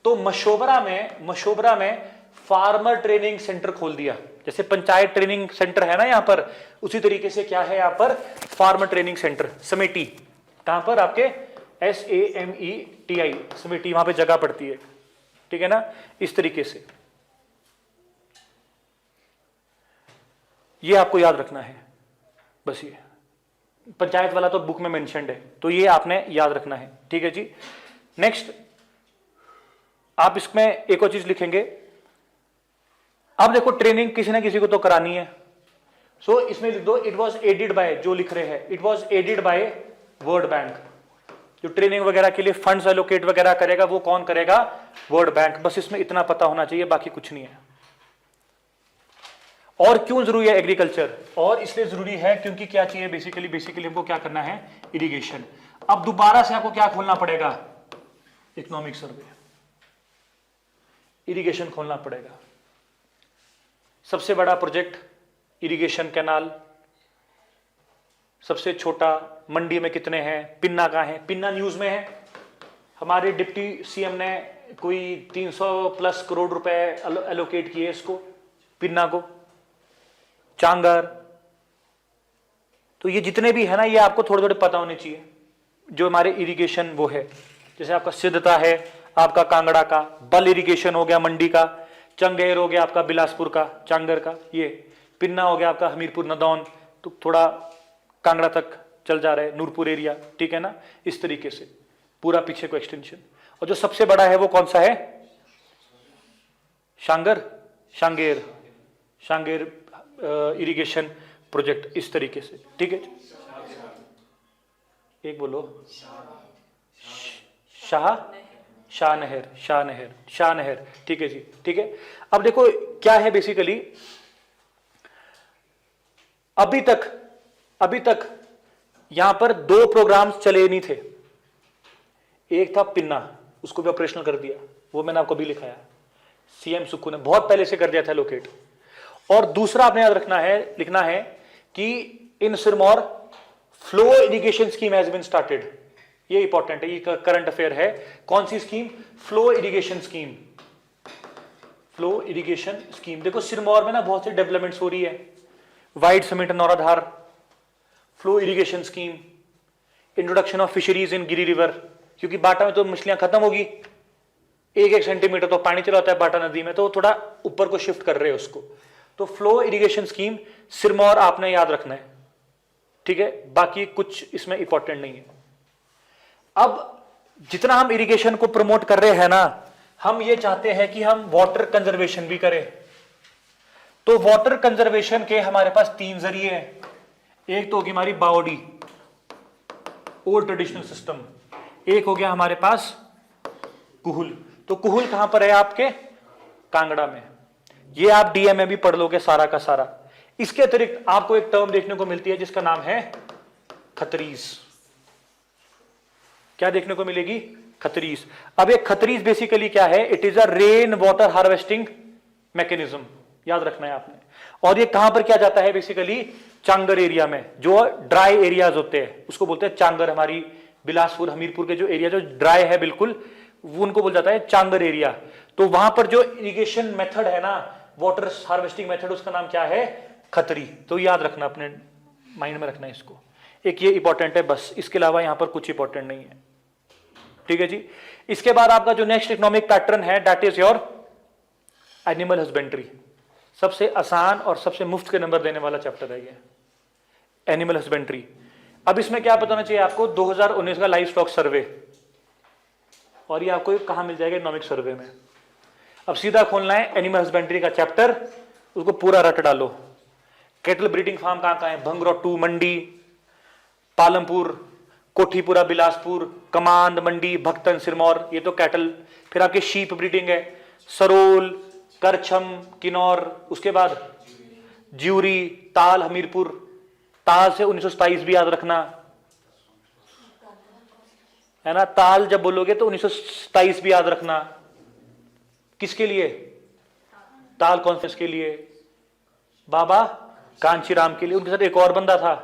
तो मशोबरा में फार्मर ट्रेनिंग सेंटर खोल दिया। जैसे पंचायत ट्रेनिंग सेंटर है ना यहां पर, उसी तरीके से क्या है यहां पर, फार्मर ट्रेनिंग सेंटर समेटी। कहां पर, आपके SAMETI समेटी, वहां पे जगह पड़ती है, ठीक है ना, इस तरीके से। ये आपको याद रखना है बस। ये पंचायत वाला तो बुक में मेंशन्ड है, तो ये आपने याद रखना है, ठीक है जी। नेक्स्ट आप इसमें एक और चीज लिखेंगे। अब देखो ट्रेनिंग किसी ना किसी को तो करानी है, सो इसमें लिख दो इट वाज एडेड बाय, जो लिख रहे हैं it was aided by World Bank. जो ट्रेनिंग वगैरह के लिए फंड्स एलोकेट वगैरह करेगा वो कौन करेगा, वर्ल्ड बैंक। बस इसमें इतना पता होना चाहिए, बाकी कुछ नहीं है। और क्यों जरूरी है एग्रीकल्चर, और इसलिए जरूरी है क्योंकि क्या चाहिए, बेसिकली हमको क्या करना है, इरिगेशन। अब दोबारा से आपको क्या खोलना पड़ेगा, इकोनॉमिक सर्वे, इरिगेशन खोलना पड़ेगा। सबसे बड़ा प्रोजेक्ट इरिगेशन कैनाल, सबसे छोटा मंडी में कितने हैं, पिन्ना कहां है, पिन्ना न्यूज में है। हमारे डिप्टी सीएम ने कोई 300+ करोड़ रुपए एलोकेट किए इसको, पिन्ना को, चांगर। तो ये जितने भी है ना, ये आपको थोड़े थोड़े पता होने चाहिए जो हमारे इरिगेशन वो है। जैसे आपका सिद्धता है, आपका कांगड़ा का, बल इरिगेशन हो गया मंडी का, चंगेर हो गया आपका बिलासपुर का, चांगर का, ये पिन्ना हो गया आपका हमीरपुर नदौन, तो थोड़ा कांगड़ा तक चल जा रहा है, नूरपुर एरिया, ठीक है ना, इस तरीके से पूरा पीछे को एक्सटेंशन। और जो सबसे बड़ा है वो कौन सा है, शांगेर इरिगेशन प्रोजेक्ट, इस तरीके से, ठीक है। एक बोलो, शाहनहर, ठीक है जी, ठीक है। अब देखो क्या है बेसिकली, अभी तक यहां पर 2 प्रोग्राम्स चले नहीं थे। एक था पिन्ना, उसको भी ऑपरेशनल कर दिया, वो मैंने आपको भी लिखाया, सीएम सुक्खू ने बहुत पहले से कर दिया था लोकेट। और दूसरा आपने याद लिखना है कि in Sirmaur flow irrigation scheme has been started. ये इंपॉर्टेंट है, ये करंट अफेयर है। कौन सी स्कीम, फ्लो इरिगेशन स्कीम। देखो सिरमौर में ना बहुत सी डेवलपमेंट्स हो रही है, wide summit Nauradhar, flow irrigation scheme, introduction of fisheries in Giri river, क्योंकि बाटा में तो मछलियां खत्म होगी, 1-1 सेंटीमीटर तो पानी चला होता है बाटा नदी में, तो थोड़ा ऊपर को शिफ्ट कर रहे हैं उसको। तो फ्लो इरिगेशन स्कीम सिरमौर आपने याद रखना है, ठीक है। बाकी कुछ इसमें इंपॉर्टेंट नहीं है। अब जितना हम इरिगेशन को प्रमोट कर रहे हैं ना, हम ये चाहते हैं कि हम वाटर कंजर्वेशन भी करें। तो वाटर कंजर्वेशन के हमारे पास 3 जरिए हैं। एक तो होगी हमारी बावड़ी, ओल्ड ट्रेडिशनल सिस्टम। एक हो गया हमारे पास कुहुल। तो कुहुल कहां पर है, आपके कांगड़ा में। ये आप डीएम में भी पढ़ लोगे सारा का सारा। इसके अतिरिक्त आपको एक टर्म देखने को मिलती है जिसका नाम है खतरीज। क्या देखने को मिलेगी, खतरीज। अब एक खतरीज बेसिकली क्या है, it is a rain water harvesting mechanism, याद रखना है आपने। और ये कहां पर किया जाता है, बेसिकली चांगर एरिया में, जो ड्राई एरियाज होते हैं उसको बोलते हैं चांगर। हमारी बिलासपुर हमीरपुर के जो एरिया जो ड्राई है बिल्कुल, वो उनको बोल जाता है चांगर एरिया। तो वहां पर जो इरिगेशन मेथड है ना, वाटर हार्वेस्टिंग मेथड, उसका नाम क्या है, खतरी, तो याद रखना, अपने माइंड में रखना इसको। एक ये इंपॉर्टेंट है बस, इसके अलावा यहां पर कुछ इंपॉर्टेंट नहीं है, ठीक है जी। इसके बाद आपका जो नेक्स्ट इकोनॉमिक पैटर्न है that is your animal husbandry. सबसे आसान और सबसे मुफ्त के नंबर देने वाला चैप्टर है ये, एनिमल हस्बेंड्री। अब इसमें क्या पता होना चाहिए आपको, 2019 का लाइव स्टॉक सर्वे, और ये आपको कहां मिल जाएगा, इकोनॉमिक सर्वे में। अब सीधा खोलना है एनिमल हस्बेंड्री का चैप्टर, उसको पूरा रट डालो। कैटल ब्रीडिंग फार्म कहां है, भंगरोटू मंडी, पालमपुर, कोठीपुरा बिलासपुर, कमांद मंडी, भक्तन सिरमौर, ये तो कैटल। फिर आपके शीप ब्रीडिंग है, सरोल, करछम, किन्नौर, उसके बाद ज्यूरी, ताल हमीरपुर, ताल से 1927 भी याद रखना है ना, ताल जब बोलोगे तो 1927 भी याद रखना। किसके लिए, ताल कॉन्फ्रेंस के लिए, बाबा कांचीराम के लिए। उनके साथ एक और बंदा था,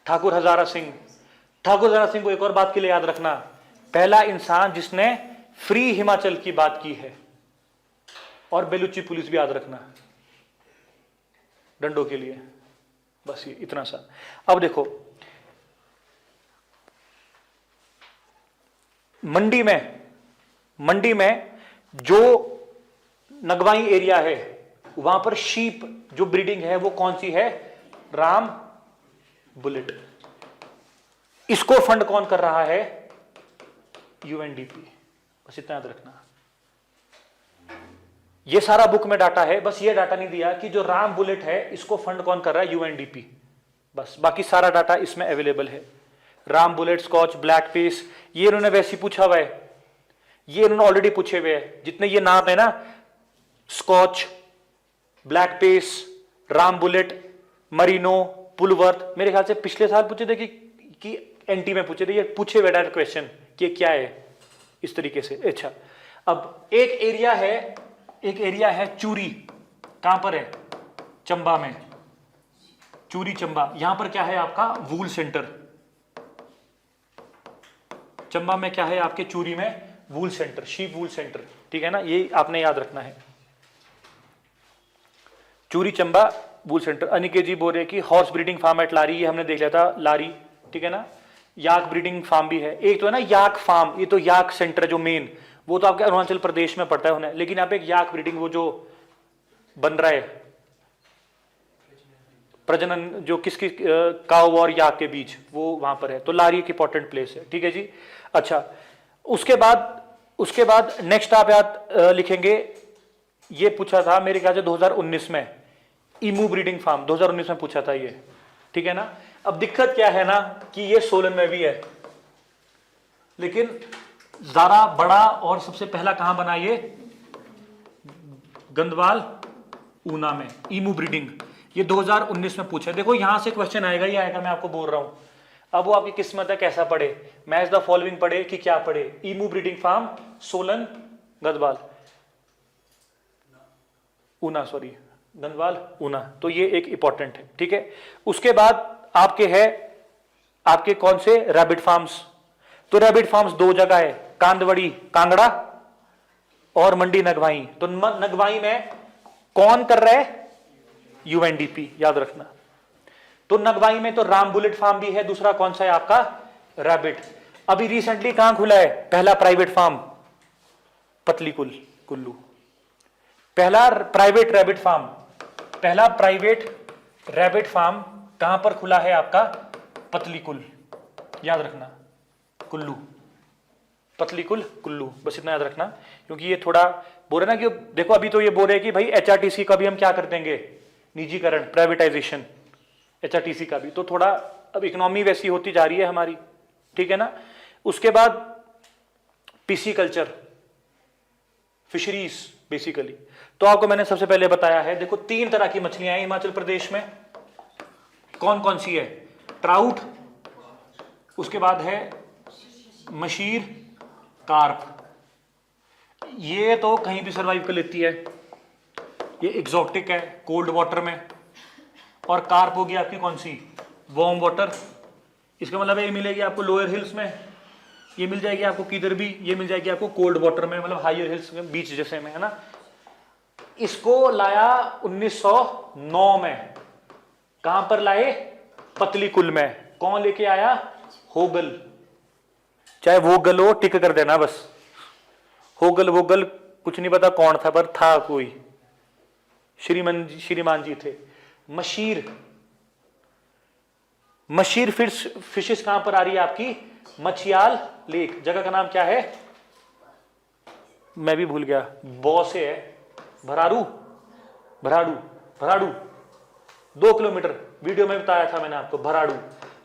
ठाकुर हजारा सिंह। ठाकुर हजारा सिंह को एक और बात के लिए याद रखना, पहला इंसान जिसने फ्री हिमाचल की बात की है। और बेलूची पुलिस भी याद रखना डंडों के लिए, बस ये इतना सा। अब देखो मंडी में जो नगवाई एरिया है वहां पर शीप जो ब्रीडिंग है वो कौन सी है, राम बुलेट। इसको फंड कौन कर रहा है, यूएनडीपी। बस इतना याद रखना। ये सारा बुक में डाटा है, बस ये डाटा नहीं दिया कि जो राम बुलेट है इसको फंड कौन कर रहा है, यूएनडीपी। बस बाकी सारा डाटा इसमें अवेलेबल है। Rambouillet, Scotch, black face, ये इन्होंने वैसे पूछा हुआ है, ये इन्होंने ऑलरेडी पूछे हुए हैं। जितने ये नाम है ना, Scotch, black face, Rambouillet, Merino, Polwarth, मेरे ख्याल से पिछले साल पूछे थे कि एनटी में पूछे थे। ये पूछे हुए डायरेक्ट क्वेश्चन कि क्या है, इस तरीके से। अच्छा, अब एक एरिया है चूरी, कहां पर है, चंबा में, चूरी चंबा। यहां पर क्या है आपका, वूल सेंटर। चंबा में क्या है आपके, चूरी में वूल सेंटर, शीप वूल सेंटर, ठीक है ना, ये आपने याद रखना है। चूरी चंबा वूल सेंटर। अनिकेत जी बोल रहे कि हॉर्स ब्रीडिंग फार्म एट लारी, ये हमने देख लिया था, लारी, ठीक है ना। याक ब्रीडिंग फार्म भी है, एक तो है ना याक फार्म, ये तो याक सेंटर जो मेन, वो तो आपके अरुणाचल प्रदेश में पड़ता है उन्हें, लेकिन यहाँ पे एक याक ब्रीडिंग वो जो बन रहा है, प्रजनन जो किसकी, काऊ और याक के बीच, वो वहां पर है। तो लारी एक इंपॉर्टेंट प्लेस है, ठीक है जी। अच्छा, उसके बाद नेक्स्ट आप याद लिखेंगे, ये पूछा था मेरे ख्याल से 2019 में, ईमू ब्रीडिंग फार्म 2019 में पूछा था ये, ठीक है ना। अब दिक्कत क्या है ना कि ये सोलन में भी है, लेकिन ज्यादा बड़ा और सबसे पहला कहां बना, ये गंदवाल ऊना में, ईमू ब्रीडिंग, ये 2019 में पूछा। देखो यहां से क्वेश्चन आएगा ही आएगा, मैं आपको बोल रहा हूं। अब वो आपकी किस्मत है कैसा पढ़े, मैच द फॉलोइंग पढ़े कि क्या पढ़े। Emu breeding farm, Solan, Gandwal, Una, sorry Gandwal Una, तो ये एक इंपॉर्टेंट है, ठीक है। उसके बाद आपके कौन से, रैबिट फार्म्स। तो रैबिट फार्म्स दो जगह है, कांदवड़ी कांगड़ा और मंडी नगवाई। तो नगवाई में कौन कर रहा है, यूएनडीपी, याद रखना। तो नगवाई में तो राम बुलेट फार्म भी है, दूसरा कौन सा है आपका, रैबिट। अभी रिसेंटली कहां खुला है पहला प्राइवेट फार्म, पतली कुल्लू, पहला प्राइवेट रैबिट फार्म, पहला प्राइवेट रैबिट फार्म कहां पर खुला है आपका, पतलीकुल, याद रखना, कुल्लू, पतलीकुल कुल्लू, बस इतना याद रखना। क्योंकि ये थोड़ा बोल रहे ना कि देखो अभी तो ये बोल रहे कि भाई एचआरटीसी का भी हम क्या कर देंगे, निजीकरण, प्राइवेटाइजेशन, एचआरटीसी का भी। तो थोड़ा अब इकोनॉमी वैसी होती जा रही है हमारी, ठीक है ना। उसके बाद पीसी कल्चर, फिशरीज बेसिकली। तो आपको मैंने सबसे पहले बताया है, देखो 3 तरह की मछलियां हैं हिमाचल प्रदेश में, कौन कौन सी है, ट्राउट, उसके बाद है मशीर, कार्प। ये तो कहीं भी सरवाइव कर लेती है, ये एग्जॉटिक है कोल्ड वाटर में। और कार्प होगी आपकी कौन सी, वार्म वाटर। इसका मतलब ये मिलेगी आपको लोअर हिल्स में, ये मिल जाएगी आपको किधर भी, ये मिल जाएगी आपको कोल्ड वाटर में, मतलब हायर हिल्स में, बीच जैसे में, है ना। इसको लाया 1909 में। कहां पर लाए? पतलीकुल में। कौन लेके आया? होगल। चाहे वोगल हो, टिक कर देना बस। होगल वोगल कुछ नहीं पता कौन था, पर था कोई, श्रीमान जी थे। मशीर, मशीर फिशेस कहां पर आ रही है आपकी? मछियाल लेक। जगह का नाम क्या है? मैं भी भूल गया, बौ से है, भराड़ू, भराड़ू, भराड़ू। 2 किलोमीटर, वीडियो में बताया था मैंने आपको, भराड़ू।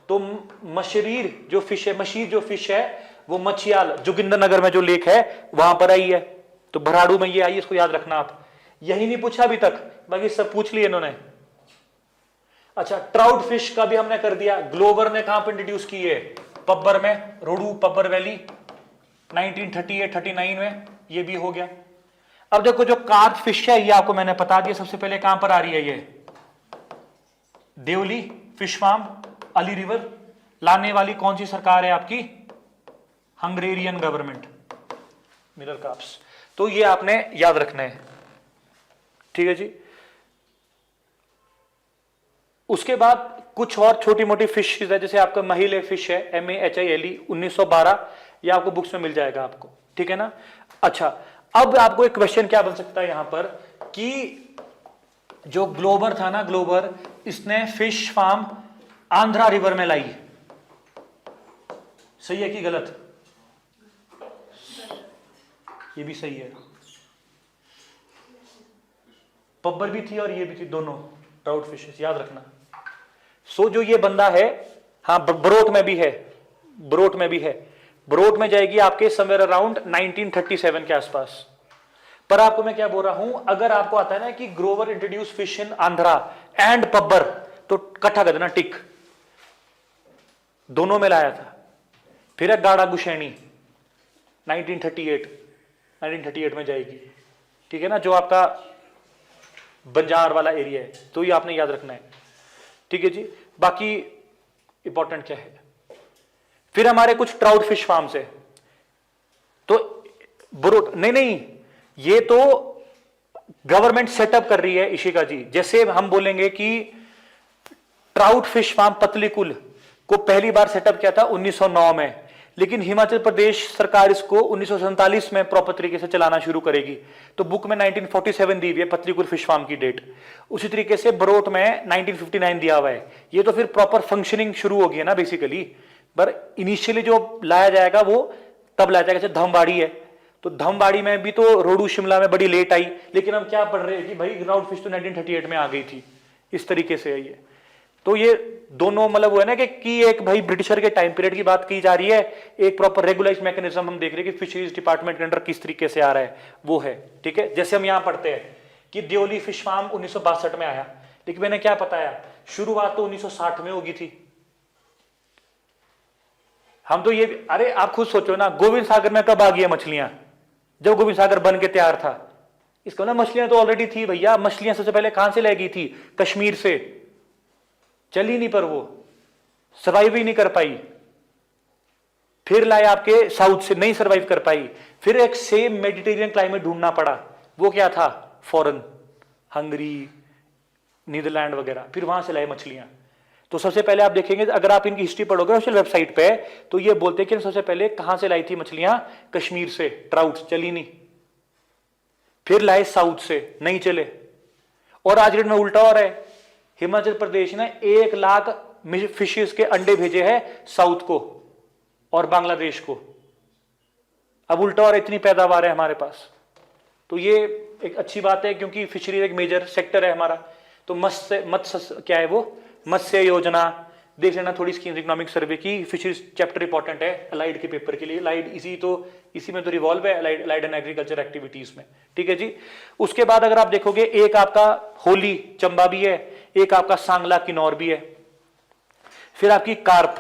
तो मशरीर जो फिश है, मशीर जो फिश है, वो मछियाल जोगिंदरनगर में जो लेक है वहां पर आई है। तो भराड़ू में ये आई, इसको याद रखना आप। यही नहीं पूछा अभी तक, बाकी सब पूछ लिए इन्होंने। अच्छा, ट्राउट फिश का भी हमने कर दिया। ग्लोवर ने कहां पर इंट्रोड्यूस की है? पब्बर में, रोडू पब्बर वैली 1938-39 में, ये भी हो गया। अब देखो जो कार्प फिश है, ये आपको मैंने बता दिया। सबसे पहले कहां पर आ रही है ये? Deoli fish farm, Ali river. लाने वाली कौन सी सरकार है आपकी? Hungarian government, mirror carps. तो ये आपने याद रखना है, ठीक है जी। उसके बाद कुछ और छोटी मोटी फिश है, जैसे आपका महिले फिश है, MAHILE 1912, ये आपको बुक्स में मिल जाएगा आपको, ठीक है ना। अच्छा, अब आपको एक क्वेश्चन क्या बन सकता है यहां पर कि जो ग्लोबर था ना, ग्लोबर, इसने फिश फार्म आंध्रा रिवर में लाई। सही है कि गलत? ये भी सही है। पब्बर भी थी और ये भी थी, दोनों ट्राउट फिशेस, याद रखना। सो जो ये बंदा है, हाँ, ब्रोट में भी है, ब्रोट में भी है। ब्रोट में जाएगी आपके समवेयर अराउंड 1937 के आसपास। पर आपको मैं क्या बोल रहा हूं, अगर आपको आता है ना कि Grover introduce fish in Andhra and Pabbar, तो इकट्ठा कर देना टिक, दोनों में लाया था। फिर है गाड़ा गुशैनी 1938 में जाएगी, ठीक है ना, जो आपका बंजार वाला एरिया है। तो ये आपने याद रखना है, ठीक है जी। बाकी इंपॉर्टेंट क्या है, फिर हमारे कुछ ट्राउट फिश फार्म्स है। तो ब्रोट नहीं, ये तो गवर्नमेंट सेटअप कर रही है इशिका जी। जैसे हम बोलेंगे कि ट्राउट फिश फार्म पतलीकुल को पहली बार सेटअप किया था 1909 में, लेकिन हिमाचल प्रदेश सरकार इसको 1947 में प्रॉपर तरीके से चलाना शुरू करेगी। तो बुक में 1947 दी हुई है पतलीकुल फिश फार्म की डेट। उसी तरीके से बरोट में 1959 दिया हुआ है। ये तो फिर प्रॉपर फंक्शनिंग शुरू होगी ना बेसिकली। पर इनिशियली जो लाया जाएगा वो तब लाया जाएगा, जैसे धमबाड़ी है, तो धमबाड़ी में भी तो रोडू शिमला में बड़ी लेट आई, लेकिन हम क्या पढ़ रहे हैं कि भाई ट्राउट फिश तो 1938 में आ गई थी। इस तरीके से है ये। तो ये दोनों मतलब वो है ना कि एक भाई ब्रिटिशर के टाइम पीरियड की बात की जा रही है, एक प्रॉपर रेगुलाइज मैकेनिज्म हम देख रहे हैं कि फिशरीज डिपार्टमेंट के अंडर किस तरीके से आ रहा है, वो है, ठीक है। जैसे हम यहां पढ़ते हैं कि देवली फिश फार्म 1962 में आया, लेकिन मैंने क्या बताया, शुरुआत तो 1960 में होगी थी। हम तो ये, अरे आप खुद सोचो ना, गोविंद सागर में कब आ गई मछलियां? जब गोविंद सागर बन के तैयार था। इसका ना मछलियां तो ऑलरेडी थी भैया। मछलियां सबसे पहले कहां से लाई गई थी? कश्मीर से। चली नहीं, पर वो सर्वाइव ही नहीं कर पाई। फिर लाए आपके साउथ से, नहीं सर्वाइव कर पाई। फिर एक सेम मेडिटेरियन क्लाइमेट ढूंढना पड़ा, वो क्या था? फॉरेन, हंगरी, नीदरलैंड वगैरह। फिर वहां से लाए मछलियां। तो सबसे पहले आप देखेंगे, अगर आप इनकी हिस्ट्री पढ़ोगे ऑफिशियल वेबसाइट पे, तो ये बोलते हैं कि सबसे पहले कहां से लाई थी मछलियां? कश्मीर से। ट्राउट चली नहीं। फिर लाए साउथ से, नहीं चले। और आज डेट में उल्टा हो रहा है। हिमाचल प्रदेश ने 1 लाख फिशेस के अंडे भेजे हैं साउथ को और बांग्लादेश को। अब उल्टा और इतनी पैदावार है हमारे पास। तो ये एक अच्छी बात है, क्योंकि फिशरी एक मेजर सेक्टर है हमारा। तो मत्स्य क्या है वो? मत्स्य योजना देख लेना थोड़ी स्कीम इकोनॉमिक सर्वे की। फिशरीज चैप्टर इंपॉर्टेंट है अलाइड के पेपर के लिए। अलाइड इसी में तो रिवॉल्व है, अलाइड एंड एग्रीकल्चर एक्टिविटीज में, ठीक है जी। उसके बाद अगर आप देखोगे, एक आपका होली चंबा भी है, एक आपका सांगला किन्नौर भी है। फिर आपकी कार्प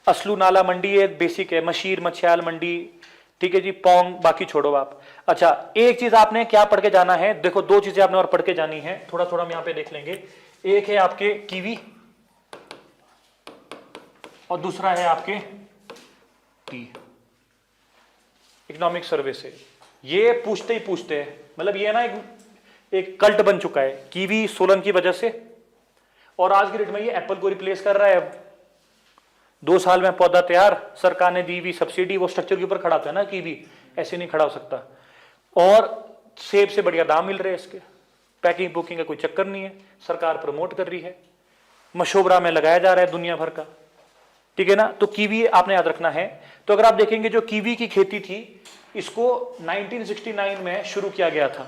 असलू नाला मंडी है, बेसिक है। मशीर मछियाल मंडी, ठीक है जी। पोंग बाकी छोड़ो आप। अच्छा, एक चीज आपने क्या पढ़ के जाना है, देखो 2 चीजें आपने और पढ़ के जानी है, थोड़ा थोड़ा हम यहां पे देख लेंगे। एक है आपके कीवी और दूसरा है आपके टी। इकोनॉमिक सर्वे से ये पूछते ही पूछते हैं, मतलब ये ना एक कल्ट बन चुका है कीवी सोलन की वजह से, और आज की डेट में ये एप्पल को रिप्लेस कर रहा है। अब 2 साल में पौधा तैयार, सरकार ने दी हुई सब्सिडी, वो स्ट्रक्चर के ऊपर खड़ा होता है ना कीवी, ऐसे नहीं खड़ा हो सकता। और सेब से बढ़िया दाम मिल रहे हैं इसके, पैकिंग बुकिंग का कोई चक्कर नहीं है, सरकार प्रमोट कर रही है, मशोबरा में लगाया जा रहा है दुनिया भर का, ठीक है ना। तो कीवी आपने याद रखना है। तो अगर आप देखेंगे जो कीवी की खेती थी इसको 1969 में शुरू किया गया था।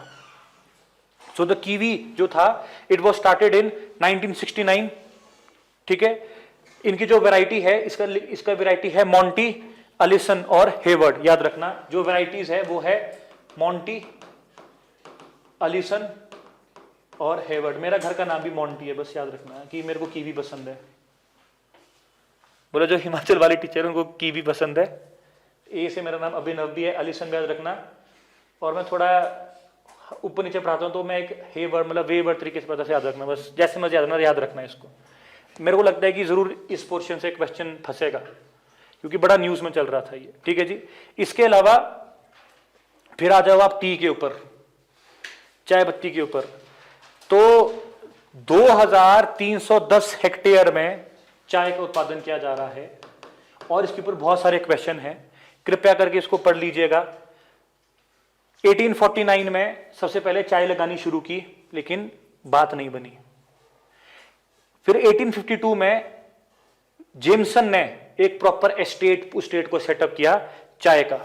सो द कीवी जो था इट वाज स्टार्टेड इन 1969, ठीक है। इनकी जो वैरायटी है इसका वैरायटी है मॉन्टी, अलिसन और हेवर्ड। याद रखना जो वैरायटीज है वो है मॉन्टी, अलिसन और हेवर्ड। मेरा घर का नाम भी मॉन्टी है, बस याद रखना कि मेरे को कीवी पसंद है। बोला जो हिमाचल वाले टीचर उनको कीवी पसंद है। ए से मेरा नाम अभिनव भी है, अलिसन भी याद रखना। और मैं थोड़ा ऊपर नीचे पढ़ाता हूँ तो मैं एक हेवर्ड मतलब वेवर्ड तरीके से पता से याद रखना, बस जैसे मुझे याद रखना है इसको। मेरे को लगता है कि जरूर इस पोर्शन से क्वेश्चन फंसेगा क्योंकि बड़ा न्यूज में चल रहा था ये, ठीक है जी। इसके अलावा फिर आ जाओ आप टी के ऊपर, चाय पत्ती के ऊपर। तो 2310 हेक्टेयर में चाय का उत्पादन किया जा रहा है और इसके ऊपर बहुत सारे क्वेश्चन हैं, कृपया करके इसको पढ़ लीजिएगा। 1849 में सबसे पहले चाय लगानी शुरू की लेकिन बात नहीं बनी। फिर 1852 में जेमसन ने एक प्रॉपर एस्टेट उस स्टेट को सेटअप किया चाय का।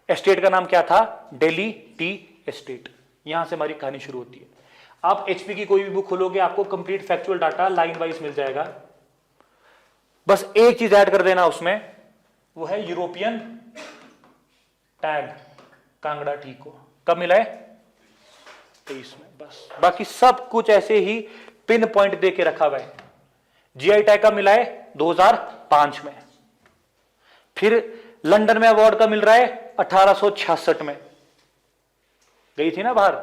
एस्टेट का नाम क्या था? Delhi tea estate. यहां से हमारी कहानी शुरू होती है। आप एचपी की कोई भी बुक खोलोगे आपको complete factual data line wise मिल जाएगा। बस एक चीज ऐड कर देना उसमें, वो है यूरोपियन टैग कांगड़ा टी को। कब मिला है? 23 में। बस बाकी सब कुछ ऐसे ही पिन पॉइंट दे के रखा हुआ है। जीआई टैग का मिला है 2005 में। फिर लंदन में अवार्ड का मिल रहा है 1866 में। गई थी ना बाहर।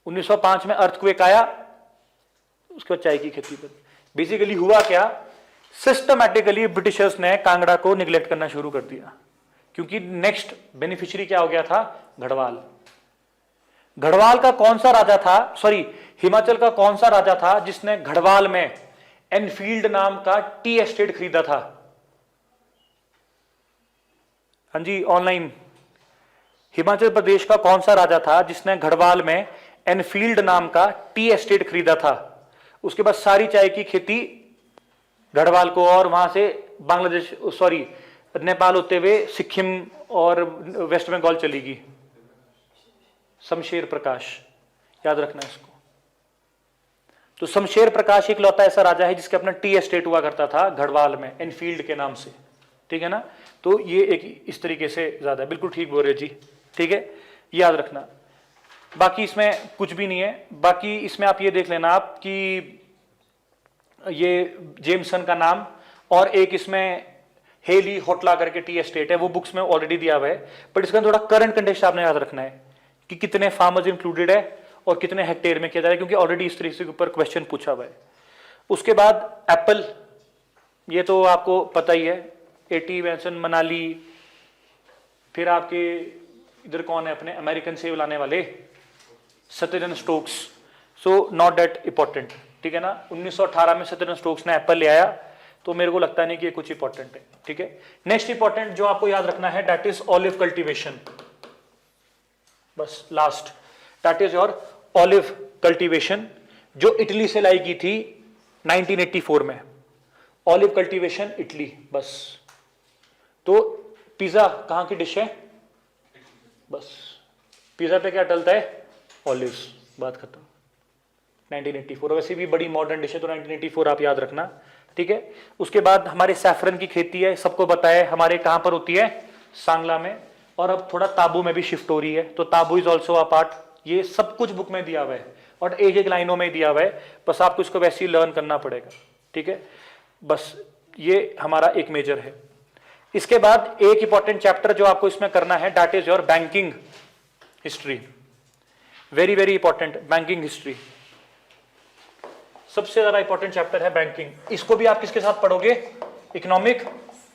1905 में अर्थक्वेक आया, उसके बाद चाय की खेती पर। बेसिकली हुआ क्या, सिस्टमैटिकली ब्रिटिशर्स ने कांगड़ा को निगलेक्ट करना शुरू कर दिया क्योंकि नेक्स्ट बेनिफिशियरी क्या हो गया था? गढ़वाल। गढ़वाल का कौन सा राजा था, सॉरी हिमाचल का कौन सा राजा था जिसने गढ़वाल में एनफील्ड नाम का टी एस्टेट खरीदा था? हाँ जी ऑनलाइन। हिमाचल प्रदेश का कौन सा राजा था जिसने गढ़वाल में एनफील्ड नाम का टी एस्टेट खरीदा था? उसके बाद सारी चाय की खेती गढ़वाल को और वहां से बांग्लादेश सॉरी नेपाल होते हुए सिक्किम और वेस्ट बंगाल चलेगी। शमशेर प्रकाश, याद रखना इसको। तो शमशेर प्रकाश एक लौता ऐसा राजा है जिसका अपना टी एस्टेट हुआ करता था गढ़वाल में एनफील्ड के नाम से, ठीक है ना। तो ये एक इस तरीके से ज्यादा है। बिल्कुल ठीक बोल रहे जी, ठीक है, याद रखना। बाकी इसमें कुछ भी नहीं है। बाकी इसमें आप ये देख लेना आप कि ये जेमसन का नाम और एक इसमें हेली होटला करके टी एस्टेट है, वो बुक्स में ऑलरेडी दिया हुआ है। बट इसका थोड़ा करंट कंडीशन आपने याद रखना है कि कितने फार्मर्स इंक्लूडेड है और कितने हेक्टेयर में किया जा रहा है, क्योंकि ऑलरेडी इस तरीके के ऊपर क्वेश्चन पूछा हुआ है। उसके बाद एप्पल, ये तो आपको पता ही है, एटी वेंसन मनाली। फिर आपके इधर कौन है अपने अमेरिकन सेब लाने वाले? Satyanand Stokes. So not that important, ठीक है ना। 1918 में सत्यरन स्टोक्स ने एप्पल ले आया, तो मेरे को लगता नहीं कि ये कुछ इंपॉर्टेंट है, ठीक है। नेक्स्ट इंपॉर्टेंट जो आपको याद रखना है दैट इज ऑलिव कल्टीवेशन। बस last, that is your olive cultivation, जो इटली से लाई की थी 1984 में। Olive cultivation Italy. बस तो पिज्जा कहां की डिश है? बस पिज्जा पे क्या डलता है? ऑलिव्स। बात खत्म। 1984 वैसे भी बड़ी मॉडर्न डिश है, तो 1984 आप याद रखना, ठीक है। उसके बाद हमारे सैफरन की खेती है, सबको बताया है हमारे कहां पर होती है? सांगला में। और अब थोड़ा ताबू में भी शिफ्ट हो रही है, तो ताबू इज ऑल्सो अ पार्ट। ये सब कुछ बुक में दिया हुआ है और एक एक लाइनों में दिया हुआ है, बस आपको इसको वैसे ही लर्न करना पड़ेगा, ठीक है। बस ये हमारा एक मेजर है। इसके बाद एक इंपॉर्टेंट चैप्टर जो आपको इसमें करना है that is your banking history. Very very important banking history, सबसे ज्यादा इंपॉर्टेंट चैप्टर है बैंकिंग। इसको भी आप किसके साथ पढ़ोगे? इकोनॉमिक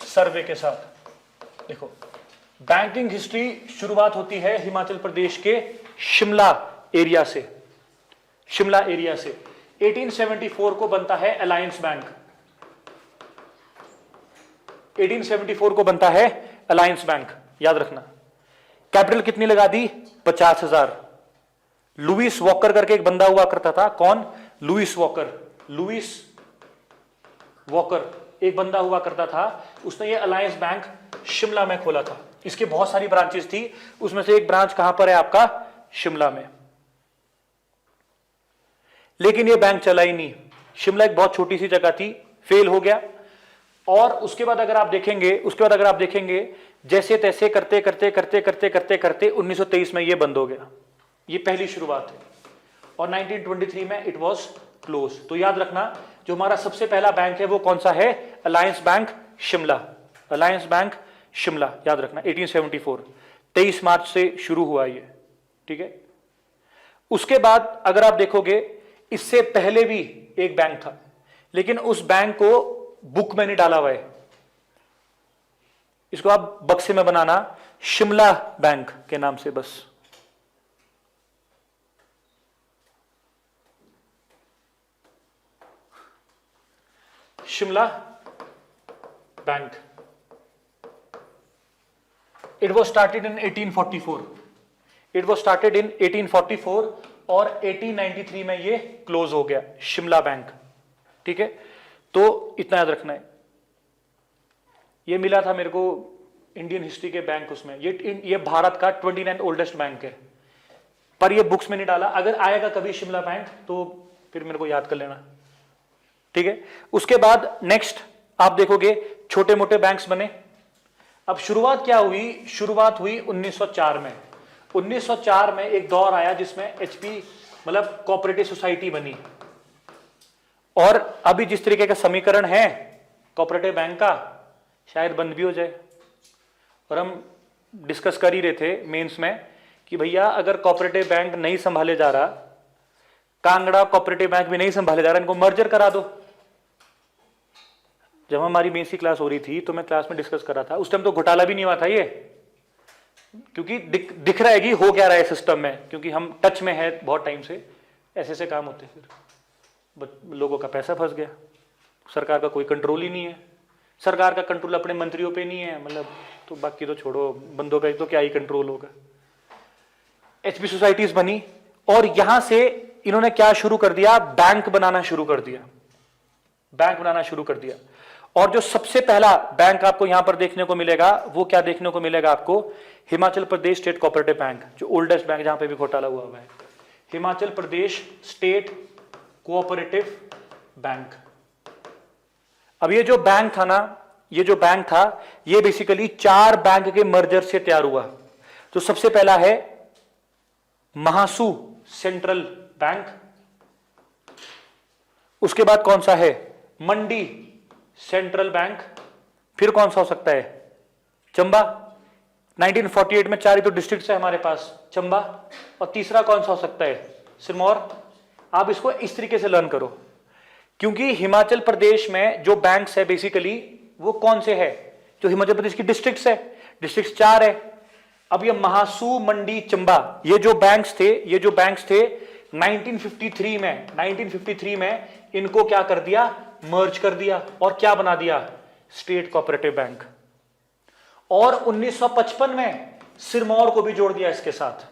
सर्वे के साथ। देखो बैंकिंग हिस्ट्री शुरुआत होती है हिमाचल प्रदेश के शिमला एरिया से, शिमला एरिया से। 1874 को बनता है अलायंस बैंक, 1874 को बनता है अलायंस बैंक, याद रखना। कैपिटल कितनी लगा दी? 50,000। लुइस वॉकर करके एक बंदा हुआ करता था, कौन? Louis walker. लुइस वॉकर एक बंदा हुआ करता था, उसने ये अलायंस बैंक शिमला में खोला था। इसके बहुत सारी ब्रांचेस थी, उसमें से एक ब्रांच कहां पर है आपका? शिमला में। लेकिन ये बैंक चला ही नहीं, शिमला एक बहुत छोटी सी जगह थी, फेल हो गया। और उसके बाद अगर आप देखेंगे जैसे तैसे करते करते करते करते करते करते 1923 में ये बंद हो गया। ये पहली शुरुआत है। और 1923 में इट वाज क्लोज। तो याद रखना, जो हमारा सबसे पहला बैंक है वो कौन सा है? Alliance bank Shimla. Alliance bank Shimla, याद रखना। 1874, 23 मार्च से शुरू हुआ ये, ठीक है। उसके बाद अगर आप देखोगे, इससे पहले भी एक बैंक था, लेकिन उस बैंक को बुक में नहीं डाला हुआ है। इसको आप बक्से में बनाना, शिमला बैंक के नाम से बस। Shimla bank. It was started in 1844। It was started in 1844 और 1893 में ये क्लोज हो गया, शिमला बैंक, ठीक है। तो इतना याद रखना है। ये मिला था मेरे को इंडियन हिस्ट्री के बैंक, उसमें ये भारत का 29 ओल्डेस्ट बैंक है, पर ये बुक्स में नहीं डाला। अगर आएगा कभी शिमला बैंक तो फिर मेरे को याद कर लेना, ठीक है। उसके बाद नेक्स्ट आप देखोगे छोटे मोटे बैंक्स बने। अब शुरुआत क्या हुई? शुरुआत हुई 1904 में। 1904 में एक दौर आया जिसमें एचपी मतलब कोऑपरेटिव सोसाइटी बनी। और अभी जिस तरीके का समीकरण है कोऑपरेटिव बैंक का, शायद बंद भी हो जाए। और हम डिस्कस कर ही रहे थे मेंस में कि भैया अगर कोऑपरेटिव बैंक नहीं संभाले जा रहा, कांगड़ा कोऑपरेटिव बैंक भी नहीं संभाले जा रहा, इनको मर्जर करा दो। जब हमारी मेंस की क्लास हो रही थी तो मैं क्लास में डिस्कस कर रहा था, उस टाइम तो घोटाला भी नहीं हुआ था ये, क्योंकि दिख रहा है कि हो क्या रहा है सिस्टम में, क्योंकि हम टच में है बहुत टाइम से, ऐसे ऐसे काम होते। फिर लोगों का पैसा फंस गया, सरकार का कोई कंट्रोल ही नहीं है। सरकार का कंट्रोल अपने मंत्रियों पे नहीं है, मतलब तो बाकी तो छोड़ो, बंदों पे तो क्या ही कंट्रोल होगा। एचपी सोसाइटीज बनी और यहां से इन्होंने क्या शुरू कर दिया? बैंक बनाना शुरू कर दिया, बैंक बनाना शुरू कर दिया। और जो सबसे पहला बैंक आपको यहां पर देखने को मिलेगा वो क्या देखने को मिलेगा आपको? Himachal Pradesh state cooperative bank, जो ओल्डेस्ट बैंक जहां पे भी घोटाला हुआ है, Himachal Pradesh state cooperative bank. अब ये जो बैंक था ना, ये जो बैंक था ये बेसिकली 4 बैंक के मर्जर से तैयार हुआ। तो सबसे पहला है महासू सेंट्रल बैंक, उसके बाद कौन सा है? मंडी सेंट्रल बैंक, फिर कौन सा हो सकता है? चंबा। 1948 में 4 ही तो डिस्ट्रिक्ट है हमारे पास, चंबा। और तीसरा कौन सा हो सकता है? सिरमौर। आप इसको इस तरीके से लर्न करो, क्योंकि हिमाचल प्रदेश में जो बैंक्स है बेसिकली वो कौन से है? जो हिमाचल प्रदेश की डिस्ट्रिक्ट्स है, डिस्ट्रिक्ट्स 4 है। अब ये महासू, मंडी, चंबा, ये जो बैंक्स थे 1953 में इनको क्या कर दिया? मर्ज कर दिया और क्या बना दिया? State cooperative bank. और 1955 में सिरमौर को भी जोड़ दिया इसके साथ,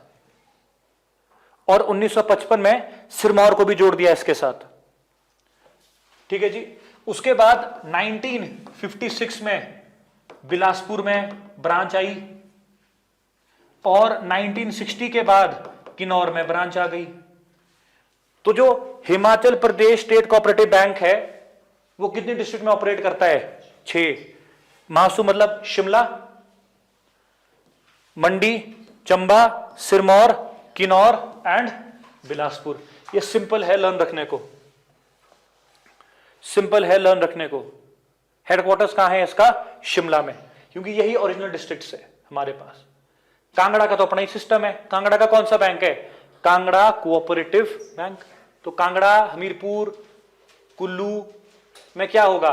और 1955 में सिरमौर को भी जोड़ दिया इसके साथ, ठीक है जी। उसके बाद 1956 में बिलासपुर में ब्रांच आई और 1960 के बाद किन्नौर में ब्रांच आ गई। तो जो Himachal Pradesh state cooperative bank है वो कितनी डिस्ट्रिक्ट में ऑपरेट करता है? 6। महासू मतलब शिमला, मंडी, चंबा, सिरमौर, किन्नौर एंड बिलासपुर। ये सिंपल है लर्न रखने को, सिंपल है लर्न रखने को। हेडक्वार्टर्स कहां है इसका? शिमला में, क्योंकि यही ओरिजिनल डिस्ट्रिक्ट्स है हमारे पास। कांगड़ा का तो अपना ही सिस्टम है। कांगड़ा का कौन सा बैंक है? Kangra cooperative bank. तो कांगड़ा, हमीरपुर, कुल्लू में क्या होगा?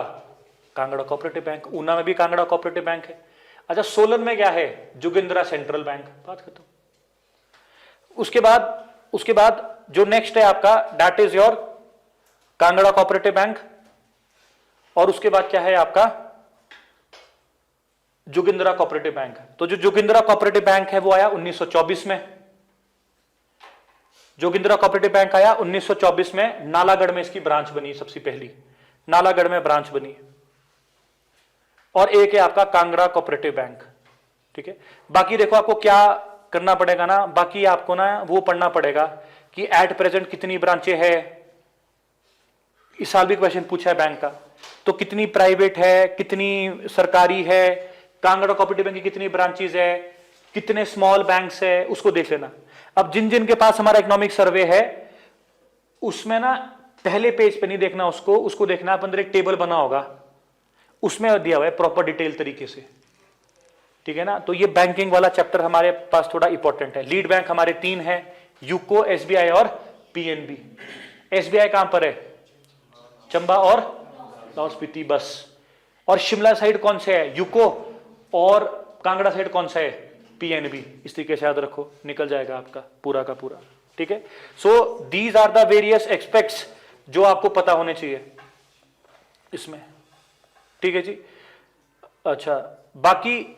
Kangra cooperative bank. ऊना में भी कांगड़ा कोऑपरेटिव बैंक है। अच्छा, सोलन में क्या है? Jogindra central bank. बात खत्म। उसके बाद उसके बाद जो नेक्स्ट है आपका, that is your Kangra cooperative bank, और उसके बाद क्या है आपका जोगिंद्रा कोऑपरेटिव बैंक। तो जो जोगिंद्रा कोऑपरेटिव बैंक है वो आया 1924 में, जोगिंद्रा कोऑपरेटिव बैंक आया 1924 में, नालागढ़ में इसकी ब्रांच बनी, सबसे पहली नालागढ़ में ब्रांच बनी। और एक है आपका कांगड़ा कोऑपरेटिव बैंक, ठीक है। बाकी देखो आपको क्या करना पड़ेगा ना, बाकी आपको ना वो पढ़ना पड़ेगा कि एट प्रेजेंट कितनी ब्रांचें है, इस साल भी क्वेश्चन पूछा है बैंक का, तो कितनी प्राइवेट है कितनी सरकारी है, कांगड़ा कोऑपरेटिव बैंक की कितनी ब्रांचेज है, कितने स्मॉल बैंक्स है, उसको देख लेना। अब जिन जिन के पास हमारा इकोनॉमिक सर्वे है उसमें ना पहले पेज पे नहीं देखना, उसको देखना आप, अंदर एक टेबल बना होगा उसमें दिया हुआ है प्रॉपर डिटेल तरीके से, ठीक है ना। तो ये बैंकिंग वाला चैप्टर हमारे पास थोड़ा इंपॉर्टेंट है। लीड बैंक हमारे 3 है, यूको, एसबीआई और पीएनबी। एसबीआई कहां पर है, चंबा और लाहौल स्पीति, बस। और शिमला साइड कौन से है, यूको, और कांगड़ा साइड कौन सा है, पीएनबी। इस तरीके से याद रखो, निकल जाएगा आपका पूरा का पूरा, ठीक है। So these are the various aspects जो आपको पता होने चाहिए इसमें, ठीक है जी। अच्छा, बाकी